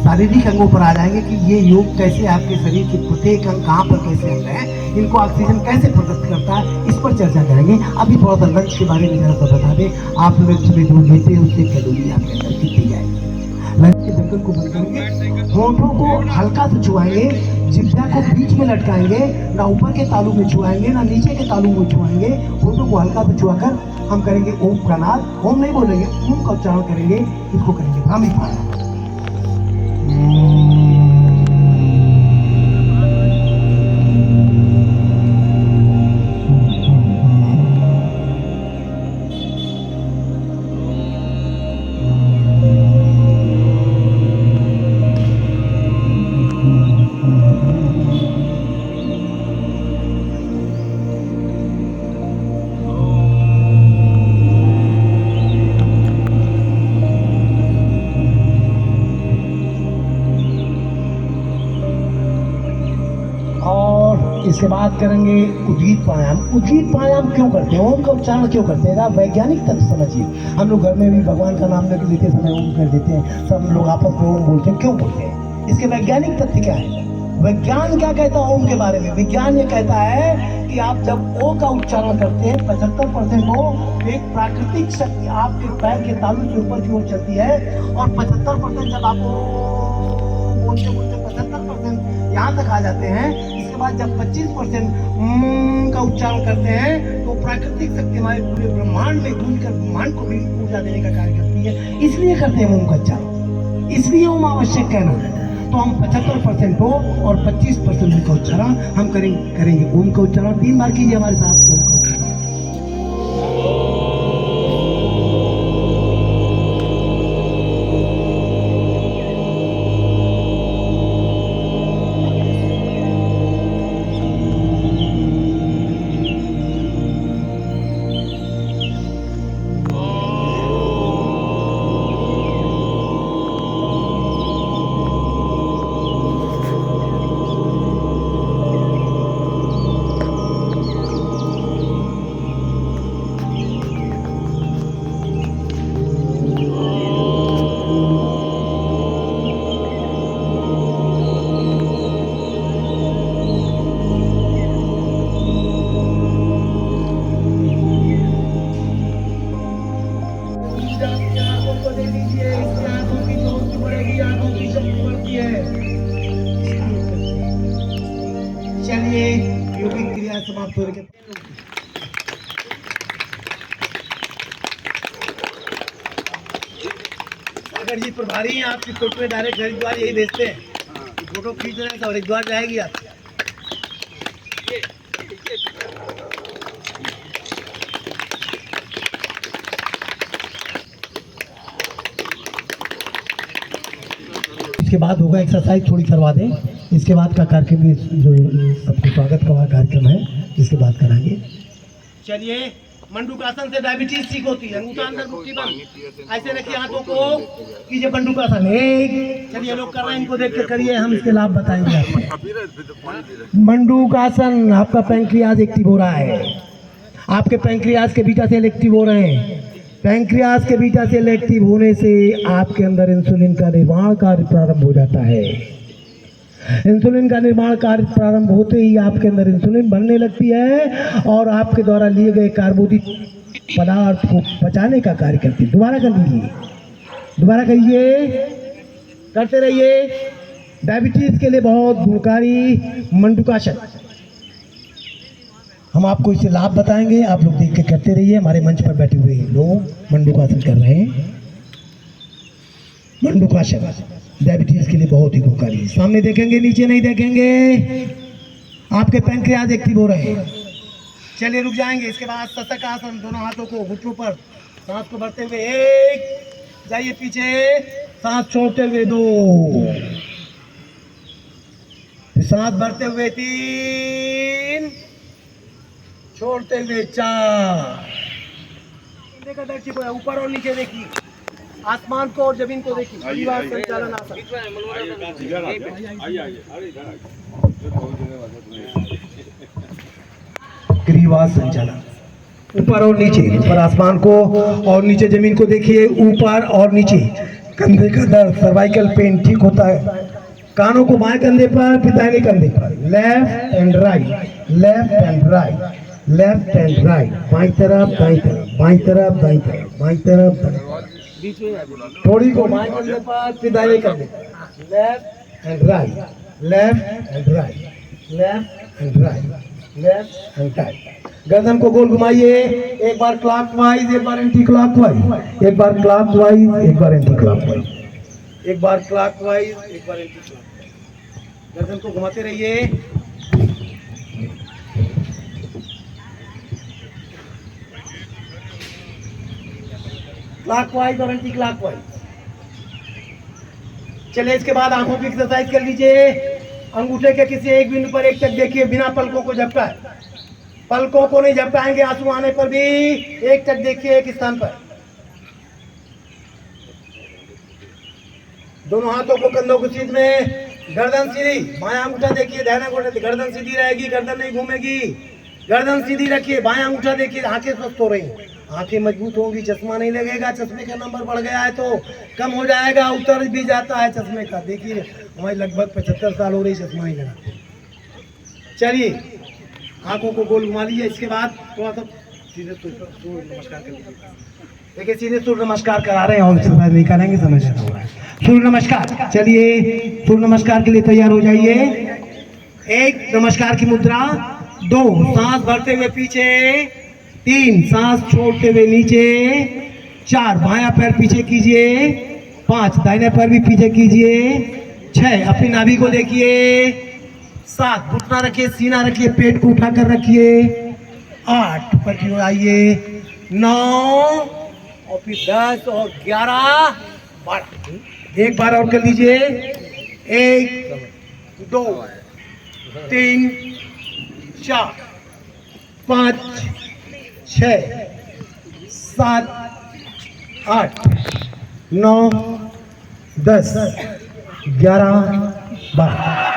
शारीरिक अंगों पर आ जाएंगे कि ये योग कैसे आपके शरीर के प्रत्येक अंग कहाँ पर कैसे अंग है, इनको ऑक्सीजन कैसे प्रदत्त करता है, इस पर चर्चा करेंगे। अभी थोड़ा सा लंच के बारे में जरा सा बता दें, आप लोग सुबह जो लेते हैं उससे कैलोरी आपके अंदर कितनी जाएगी। लंच के ढक्कन को बंद करेंगे, होठों को हल्का से छुआएंगे, जिह्वा को बीच में लटकाएंगे, ना ऊपर के तालू में छुआएंगे ना नीचे के तालू में छुआएंगे, होठों को हल्का से छुआकर हम करेंगे ओम प्राणायाम। ओम नहीं बोलेंगे, ओम का उच्चारण करेंगे, इसको करेंगे भ्रामरी प्राणायाम। इसके बाद करेंगे उद्गीत प्राणायाम। उद्गीत प्राणायाम क्यों करते हैं, ओम का उच्चारण क्यों करते हैं, वैज्ञानिक तथ्य समझिए। हम लोग घर में भी भगवान का नाम लेते समय ओम कर देते हैं, सब लोग आपस में ओम बोलते हैं, क्यों बोलते हैं, इसके वैज्ञानिक तथ्य क्या है। विज्ञान क्या कहता है ओम के बारे में, विज्ञान ये कहता है कि आप जब ओ का उच्चारण करते हैं 75% वो एक प्राकृतिक शक्ति आपके पैर के तालू से ऊपर की ओर चलती है, और 75% जब आप बोलते बोलते 75% यहाँ तक आ जाते हैं, इसके बाद जब 25% का उच्चारण करते हैं तो प्राकृतिक शक्ति हमारे पूरे ब्रह्मांड में घूम कर ब्रह्मांड को भी ऊर्जा देने का कार्य करती है, इसलिए करते हैं ओम का उच्चारण, इसलिए ओम आवश्यक कहना है। तो हम 75% हो और 25% का उच्चारण हम करेंगे ओम का उच्चारण 3 बार कीजिए हमारे साथ ओम का उच्चारण। क्योंकि क्रिया समाप्त होने के सागर जी प्रभारी हैं आपकी फोटो में, डायरेक्ट हरिद्वार यही भेजते हैं। फोटो खींच रहे हैं तो हरिद्वार जाएगी आप। इसके बाद होगा एक्सरसाइज थोड़ी करवा दें, इसके बाद का कार्यक्रम जो सबको स्वागत का कार्यक्रम है इसके बाद कराएंगे। चलिए मंडूकासन से डायबिटीज ठीक होती है। अंगूठा अंदर मुट्ठी बंद, ऐसे रखिए हाथों को, कीजिए मंडूकासन। एक चलिए लोग कर रहे हैं, इनको देख के करिए, हम इसके लाभ बताएंगे आपको। मंडूकासन, आपका पैंक्रियाज एक्टिव हो रहा है, आपके पैंक्रियाज के बीटा सेल एक्टिव हो रहे हैं। पैंक्रियाज के बीटा सेल एक्टिव होने से आपके अंदर इंसुलिन का निर्माण कार्य प्रारंभ हो जाता है। इंसुलिन का निर्माण कार्य प्रारंभ होते ही आपके अंदर इंसुलिन बनने लगती है और आपके द्वारा लिए गए कार्बोदीप पदार्थ को पचाने का कार्य करती है। दोबारा कर लीजिए, दोबारा करिए, करते रहिए। डायबिटीज के लिए बहुत गुणकारी मंडूकासन, हम आपको इससे लाभ बताएंगे, आप लोग देख के करते रहिए। हमारे मंच पर बैठे हुए लोग मंडूकासन कर रहे हैं। मंडूकासन डायबिटीज के लिए बहुत ही गुणकारी है। सामने देखेंगे, नीचे नहीं देखेंगे, आपके पैंक्रियाज एक्टिव हो रहे हैं। चलिए रुक जाएंगे। इसके बाद शशक आसन, दोनों हाथों को घुटनों पर, सांस को भरते हुए एक, जाइए पीछे, सांस छोड़ते हुए दो, सांस भरते हुए तीन, छोड़ते हुए चार। देखा देखिए, ऊपर और नीचे देखिए, आसमान को और जमीन को देखिए। संचालन आसन, ग्रीवास संचालन, ऊपर और नीचे, ऊपर आसमान को और नीचे जमीन को देखिए, ऊपर और नीचे। कंधे का दर्द, सर्वाइकल पेन ठीक होता है। कानों को बाएं कंधे पर, फिर दाहिने कंधे पर, left and right, left and right, left and right, बाईं तरफ दाईं तरफ, बाईं तरफ दाईं तरफ, बाईं तरफ दाईं तरफ। थोड़ी को बाएं कंधे पर, फिर दाहिने कंधे पर, left and right, left and right, left and right, left and right. गर्दन को गोल घुमाइए, एक बार क्लॉकवाइज, एक बार एंटी क्लॉकवाइज, एक बार क्लॉकवाइज, एक बार एंटी क्लॉकवाइज, एक बार क्लॉकवाइज, एक बार एंटी क्लॉकवाइज। गर्दन को घुमाते रहिए। क्लॉकवाइज और एंटी क्लॉकवाइज। चलिए इसके बाद आंखों की एक्सरसाइज कर लीजिए। अंगूठे के किसी एक बिंदु पर एक टक देखिए, बिना पलकों को झपकाए, पलकों को नहीं झपकाएंगे, आंसू आने पर भी एक टक देखिए एक स्थान पर। दोनों हाथों को कंधों को सीध में, गर्दन सीधी, बायां अंगूठा देखिए, दाहिना अंगूठा, गर्दन सीधी रहेगी, गर्दन नहीं घूमेगी। गर्दन सीधी रखिए, बायां अंगूठा देखिए, आंखें स्वस्थ हो रही, आंखें मजबूत होंगी, चश्मा नहीं लगेगा। चश्मे का नंबर बढ़ गया है तो कम हो जाएगा, उतर भी जाता है चश्मे का। देखिए हमारी लगभग 75 साल हो रही, चश्मा नहीं लगा। चलिए आंखों को गोल घुमा लीजिए। इसके बाद थोड़ा सा सीधे सूर्य नमस्कार कर लीजिए। देखिए सीधे सूर्य नमस्कार करा रहे हैं और एक्सरसाइज नहीं करेंगे, समय ज़्यादा हो रहा है। सूर्य नमस्कार, चलिए सूर्य नमस्कार के लिए तैयार हो जाइए। एक, नमस्कार की मुद्रा। 2, सांस भरते हुए पीछे। 3, सांस छोड़ते हुए नीचे। 4, बायां पैर पीछे कीजिए। 5, दाहिने पैर भी पीछे कीजिए। 6, अपनी नाभि को देखिए। 7, घुटना रखिए, सीना रखिए, पेट को उठाकर रखिए। 8, ऊपर की ओर आइए। 9 और फिर 10 और 11 12। एक बार और कर लीजिए। 1 2 3 4 5 6 7 8 9 10 11 12।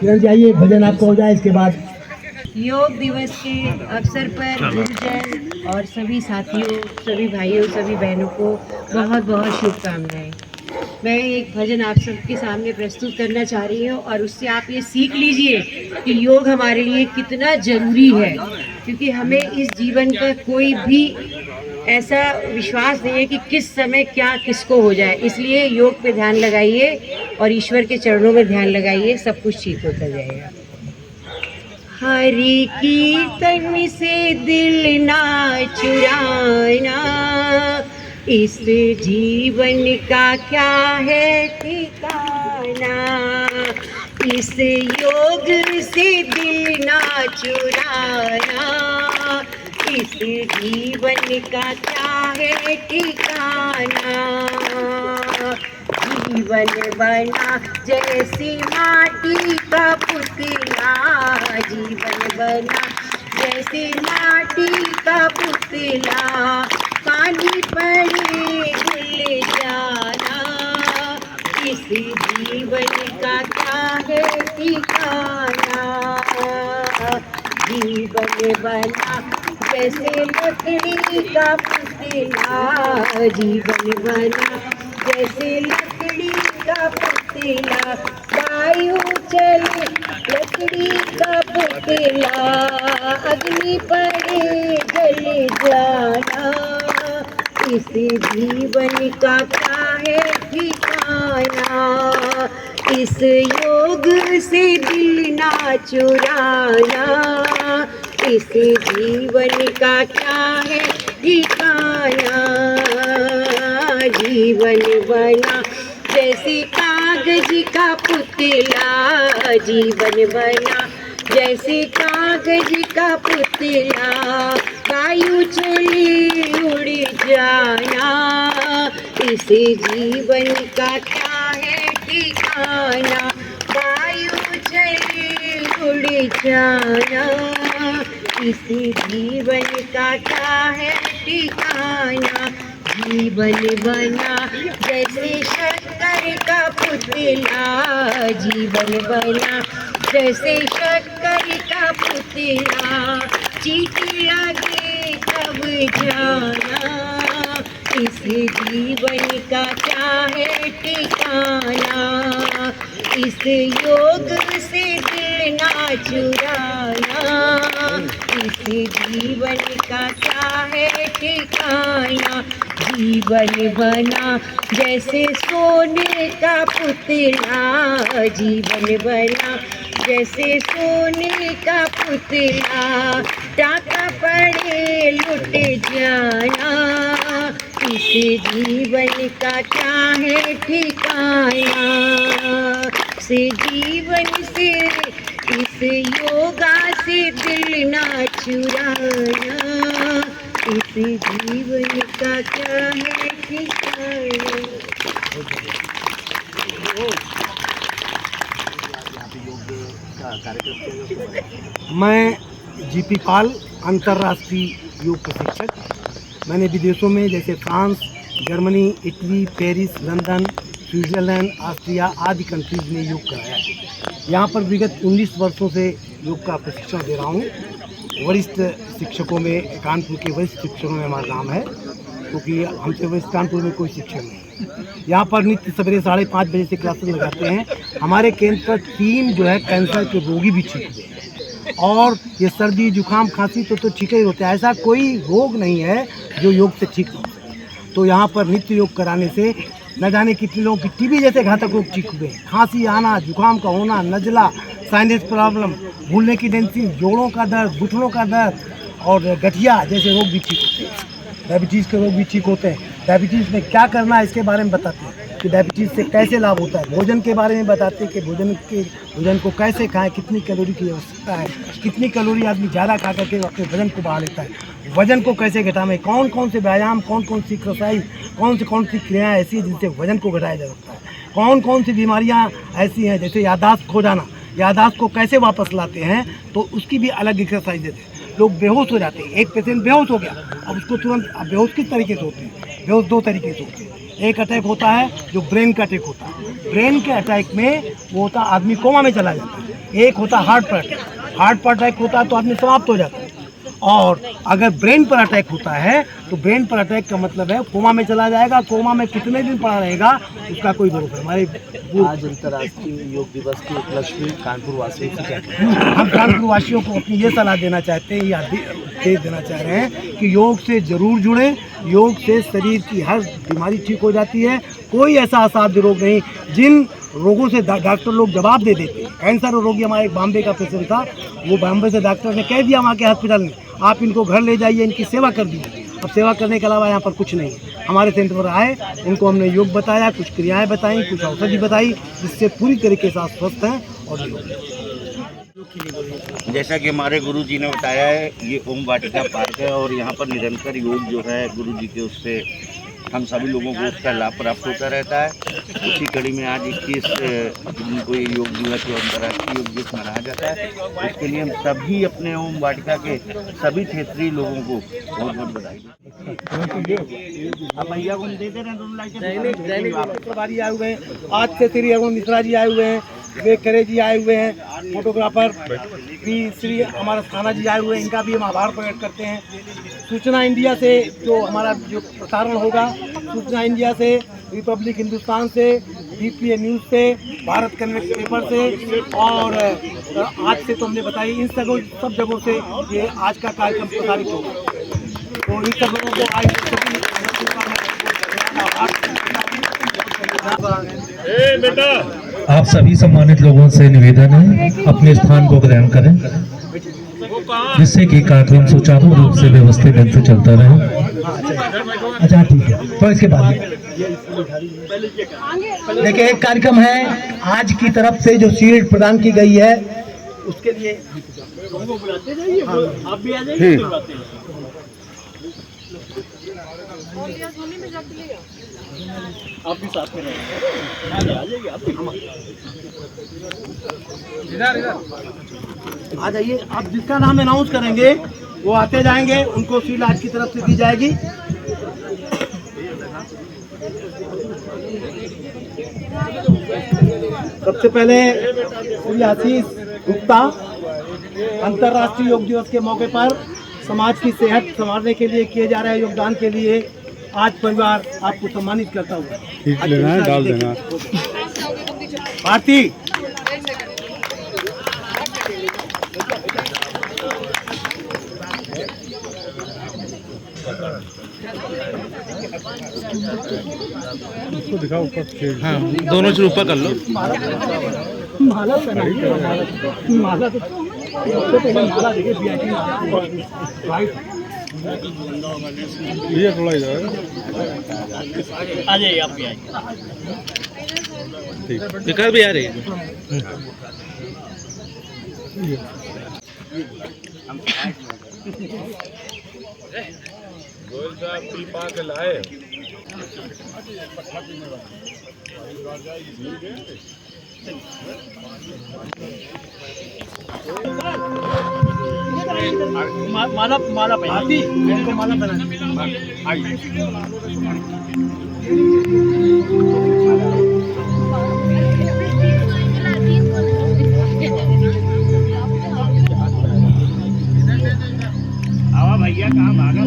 किरण जी आइए, भजन आपका हो जाए, इसके बाद योग दिवस के अवसर पर गुरुजन और सभी साथियों, सभी भाइयों, सभी बहनों को बहुत बहुत शुभकामनाएं। मैं एक भजन आप सबके सामने प्रस्तुत करना चाह रही हूँ और उससे आप ये सीख लीजिए कि योग हमारे लिए कितना ज़रूरी है, क्योंकि हमें इस जीवन का कोई भी ऐसा विश्वास नहीं है कि किस समय क्या किसको हो जाए। इसलिए योग पे ध्यान लगाइए और ईश्वर के चरणों में ध्यान लगाइए, सब कुछ ठीक होता जाएगा। हरि कीर्तन से दिल ना चुराना, इस जीवन का क्या है ठिकाना। इस योग से दिल ना चुराना, इस जीवन का क्या है ठिकाना। जीवन बना जैसी माटी का पुतला, जीवन बना जैसे माटी का पुतला। पानी पड़े धुल जाना, इस जीवन का क्या है ठिकाना। जीवन बना जैसे लकड़ी का पुतला, जीवन बना जैसे लकड़ी का पुतला। वायु चले लकड़ी का पुतला, अग्नि पड़े जल जाना। इस जीवन का क्या है ठिकाना। इस योग से दिल ना चुराना, इस जीवन का क्या है ठिकाना। जीवन बना जैसे कागज का पुतला, जीवन बना जैसे कागज का पुतला। वायु चली उड़ जाना, इस जीवन का क्या है ठिकाना। वायु चली उड़ जाना, इस जीवन का क्या है ठिकाना। जीवन बना जैसे शक्कर का पुतला, जीवन बना जैसे शक्कर का पुतला। चीटी लगे तब जाना, इस जीवन का क्या है ठिकाना। इस योग से दिल ना चुराना, इस जीवन का क्या है ठिकाना। जीवन बना जैसे सोने का पुतला, जीवन बना जैसे सोने का पुतला। टाका पड़े लुट जाना, इस जीवन का क्या है ठिकाना। से जीवन से इस योगा से दिल ना चुराना, इस जीवन का क्या है ठिकाना। मैं जीपी पाल, अंतर्राष्ट्रीय योग प्रशिक्षक। मैंने विदेशों में जैसे France, Germany, Italy, Paris, London, Switzerland, Austria आदि कंट्रीज में योग कराया है। यहाँ पर विगत 19 वर्षों से योग का प्रशिक्षण दे रहा हूँ। वरिष्ठ शिक्षकों में कानपुर के वरिष्ठ शिक्षकों में हमारा नाम है, क्योंकि हमसे वरिष्ठ कानपुर में कोई शिक्षक नहीं है। यहाँ पर नित्य सवेरे 5:30 बजे से क्लासेस लगाते हैं। हमारे केंद्र पर 3 जो है कैंसर के रोगी भी ठीक हुए हैं। और ये सर्दी, जुकाम, खांसी तो ठीक ही होता है। ऐसा कोई रोग नहीं है जो योग से ठीक हो। तो यहाँ पर नित्य योग कराने से न जाने कितने लोगों की टीबी जैसे घातक रोग ठीक हुए, खांसी आना, जुकाम का होना, नज़ला, साइनस प्रॉब्लम, भूलने की टेंशन, जोड़ों का दर्द, घुटनों का दर्द और गठिया जैसे रोग भी ठीक होते हैं। डायबिटीज़ के रोग भी ठीक होते हैं। डायबिटीज़ में क्या करना है इसके बारे में बताते हैं कि डायबिटीज़ से कैसे लाभ होता है। भोजन के बारे में बताते हैं कि भोजन को कैसे खाएं, कितनी कैलोरी की आवश्यकता है, कितनी कैलोरी आदमी ज़्यादा खा करके अपने वजन को बढ़ा लेता है, वजन को कैसे घटाएं, कौन कौन से व्यायाम, कौन कौन सी एक्सरसाइज, कौन सी क्रियाएँ ऐसी हैं जिनसे वजन को घटाया जा सकता है, कौन सी बीमारियाँ ऐसी हैं जैसे याददाश्त खो जाना, याददाश्त को कैसे वापस लाते हैं, तो उसकी भी अलग एक्सरसाइज देते हैं। लोग बेहोश हो जाते हैं। एक पेशेंट बेहोश हो गया, अब उसको तुरंत, अब बेहोश किस तरीके से होते हैं? बेहोश 2 तरीके से होते हैं। एक अटैक होता है जो ब्रेन का अटैक होता है। ब्रेन के अटैक में वो होता है आदमी कोमा में चला जाता है। एक होता हार्ट पर अटैक। हार्ट पर अटैक होता है तो आदमी समाप्त हो जाता है, और अगर ब्रेन पर अटैक होता है तो ब्रेन पर अटैक का मतलब है कोमा में चला जाएगा। कोमा में कितने दिन पड़ा रहेगा उसका कोई भरोसा। हमारे आज अंतर्राष्ट्रीय योग दिवस के उपलक्ष्य में कानपुर वासियों से क्या हम कानपुर वासियों को अपनी ये सलाह देना चाहते हैं या दे देना चाह रहे हैं कि योग से ज़रूर जुड़ें। योग से शरीर की हर बीमारी ठीक हो जाती है। कोई ऐसा असाध्य रोग नहीं जिन रोगों से डॉक्टर लोग जवाब दे देते हैं। कैंसर रोगी हमारा एक बॉम्बे का पेशेंट था, वो बॉम्बे से डॉक्टर ने कह दिया वहाँ के हॉस्पिटल में, आप इनको घर ले जाइए, इनकी सेवा कर दीजिए। अब सेवा करने के अलावा यहाँ पर कुछ नहीं है। हमारे सेंटर पर आए, इनको हमने योग बताया, कुछ क्रियाएं बताई, कुछ औषधि बताई, जिससे पूरी तरीके से आप स्वस्थ हैं। और जैसा कि हमारे गुरु जी ने बताया है, ये ओम वाटिका पार्क है और यहाँ पर निरंतर योग जो है गुरु जी के उससे हम सभी लोगों को उसका लाभ प्राप्त होता रहता है। उसी कड़ी में आज 21 जून को ये योग दिवस जो अंतर्राष्ट्रीय योग दिवस मनाया जाता है, उसके लिए हम सभी अपने ओम वाटिका के सभी क्षेत्रीय लोगों को बहुत बहुत बधाई। अब भैया को देते रहे दोनों प्रभारी आए हुए हैं, आज से श्री अरुण मिश्रा जी आए हुए हैं, विवेक करे जी आए हुए हैं, फोटोग्राफर भी श्री हमारा थाना जी आए हुए हैं, इनका भी हम आभार प्रकट करते हैं। सूचना इंडिया से जो हमारा जो प्रसारण होगा, सूचना इंडिया से, रिपब्लिक हिंदुस्तान से, DPA न्यूज़ से, भारत कन्वेक्स पेपर से, और आज से तो हमने बताई इन सब जगहों से ये आज का कार्यक्रम प्रसारित होगा। तो इन सब लोगों को आज आप सभी सम्मानित लोगों से निवेदन है अपने स्थान को ग्रहण करें, जिससे कि कार्यक्रम सुचारू रूप से व्यवस्थित ढंग से चलता रहे। अच्छा ठीक है, तो इसके बाद देखिए एक कार्यक्रम है आज की तरफ से जो शील्ड प्रदान की गई है उसके लिए आप भी आ जाइए। आप भी साथ में रहेंगे, आ जाइए। आप जिसका नाम अनाउंस करेंगे वो आते जाएंगे, उनको शील्ड आज की तरफ से दी जाएगी। सबसे पहले श्री आशीष गुप्ता अंतर्राष्ट्रीय योग दिवस के मौके पर समाज की सेहत संवारने के लिए किए जा रहे योगदान के लिए आज परिवार आपको सम्मानित करता हुआ डाल देना। भारती उसको दिखाओ ऊपर। हाँ, दोनों से ऊपर कर लो। माला माला तो सबसे पहले माला देखिए ये थोड़ा इधर आ जाइए, आप भी आइए। निकाल भी आ रही है। लाए माला माला भारती इनको माला बनाना। भैया कहाँ भागा?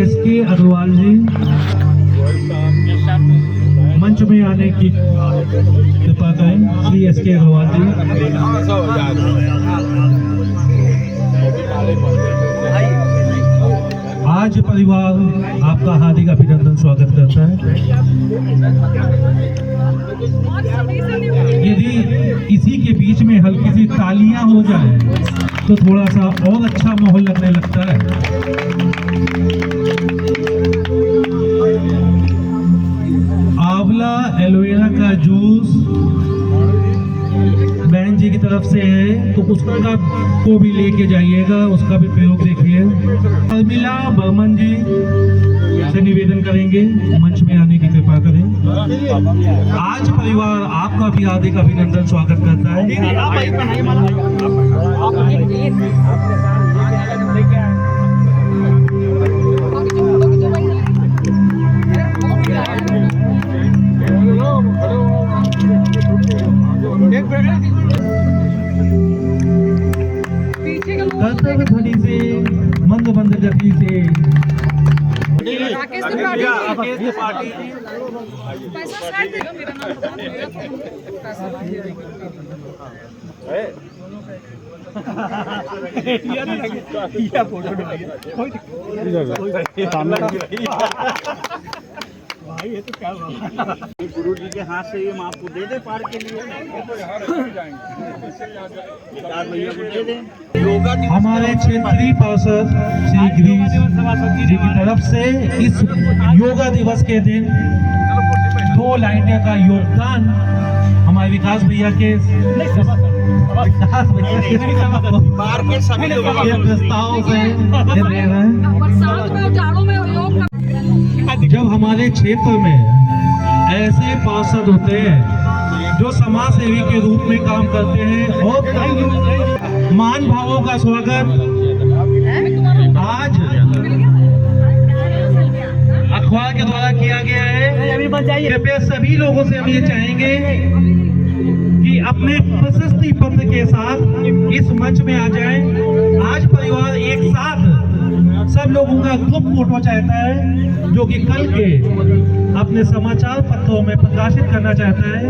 SK अग्रवाल जी मंच में आने की कृपा करें। श्री SK अग्रवाल जी आज परिवार आपका हार्दिक अभिनंदन स्वागत करता है। यदि इसी के बीच में हल्की सी तालियां हो जाए तो थोड़ा सा और अच्छा माहौल लगने लगता है। आंवला एलोवेरा का जूस बहन जी की तरफ से है तो उसका को भी लेके जाइएगा, उसका भी प्रयोग देखिए। शर्मिला बर्मन जी से निवेदन करेंगे मंच में आने की कृपा करें। आज परिवार आपका भी हार्दिक अभिनंदन स्वागत करता है। कर्तव्य ध्वनि से मंद मंद गति से गुरु जी के हाथ से ये हम आपको दे दे पार के लिए, भैया को दे दे। हमारे क्षेत्रीय पार्षद श्री गिरीश जी की तरफ से इस योगा दिवस के दिन 2 लाइनें का योगदान हमारे विकास भैया के प्रस्ताव से दे रहे हैं। जब हमारे क्षेत्र में ऐसे पार्षद होते हैं जो समाज सेवी के रूप में काम करते हैं और मान भावों का स्वागत आज अखबार के द्वारा किया गया है। कृपया सभी लोगों से हम ये चाहेंगे कि अपने प्रशस्ति पत्र के साथ इस मंच में आ जाएं। आज परिवार एक साथ सब लोगों का ग्रुप फोटो चाहता है जो कि कल के अपने समाचार पत्रों में प्रकाशित करना चाहता है।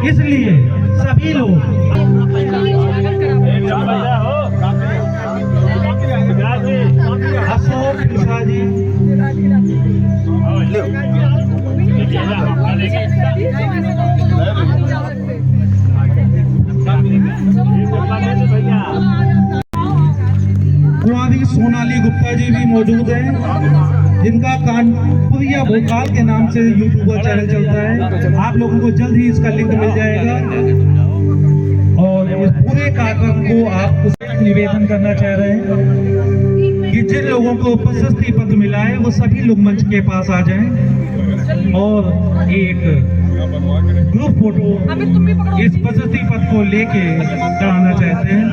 इसलिए सभी लोग अशोक मिश्रा जी कुंवारी सोनाली गुप्ता जी भी मौजूद हैं, जिनका कानपुरिया भोकाल के नाम से यूट्यूबर चैनल चलता है। आप लोगों को जल्द ही इसका लिंक मिल जाएगा। और इस पूरे कार्यक्रम को आप उससे निवेदन करना चाह रहे हैं कि जिन लोगों को प्रशस्ति पत्र मिला है वो सभी लोग मंच के पास आ जाएं और एक ग्रुप फोटो इस प्रशस्ति पत्र को लेके कराना चाहते हैं।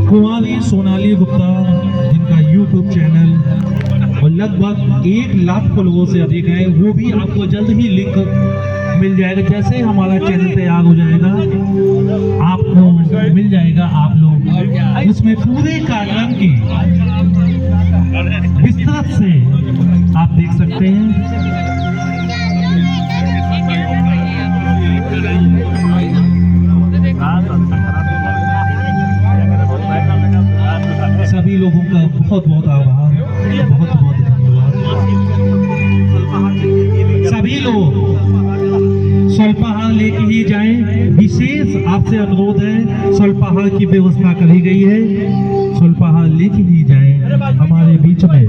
कुंवारी सोनाली गुप्ता जिनका यूट्यूब चैनल और लगभग 1 लाख फॉलोअर से अधिक है, वो भी आपको जल्द ही लिंक मिल जाएगा। जैसे हमारा चैनल तैयार हो जाएगा आपको मिल जाएगा। आप लोग उसमें पूरे कार्यक्रम की विस्तृत से आप देख सकते हैं। सभी लोगों का बहुत बहुत आभार, बहुत बहुत धन्यवाद। सभी लोग स्वल्पाहार लेके ही जाएं। विशेष आपसे अनुरोध है, स्वल्पाहार की व्यवस्था करी गई है, स्वल्पाहार लेके ही जाएं। हमारे बीच में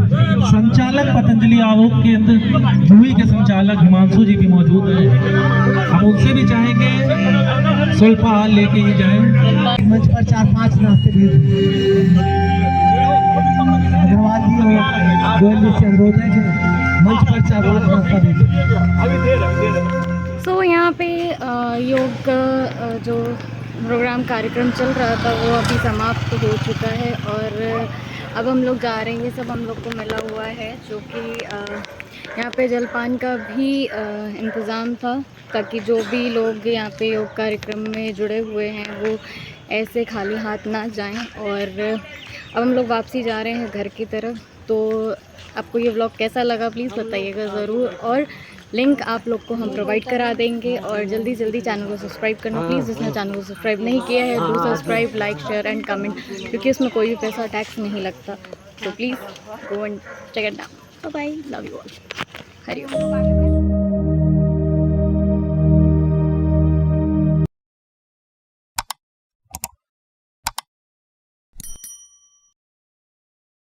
संचालक पतंजलि आरोग्य केंद्र जूही के संचालक हिमांशु जी भी मौजूद हैं। हम उनसे भी चाहेंगे स्वल्पाहार लेके ही जाएं। मंच पर 4-5 नाश्ते भेज अग्रवाल जी और गोयल जी से अनुरोध है कि मंच पर 4-5 नाश्ता भेजें। सो यहाँ पे योग जो प्रोग्राम कार्यक्रम चल रहा था वो अभी समाप्त हो चुका है और अब हम लोग जा रहे हैं। ये सब हम लोग को मिला हुआ है जो कि यहाँ पे जलपान का भी इंतज़ाम था ताकि जो भी लोग यहाँ पे योग कार्यक्रम में जुड़े हुए हैं वो ऐसे खाली हाथ ना जाएं। और अब हम लोग वापसी जा रहे हैं घर की तरफ। तो आपको ये व्लॉग कैसा लगा प्लीज़ बताइएगा ज़रूर, और लिंक आप लोग को हम प्रोवाइड करा देंगे। और जल्दी जल्दी चैनल को सब्सक्राइब करना प्लीज़, जिसने चैनल को सब्सक्राइब नहीं किया है do subscribe, like, share and comment, क्योंकि उसमें कोई भी पैसा टैक्स नहीं लगता। तो please go and check it out. Bye bye, love you all, Hari Om.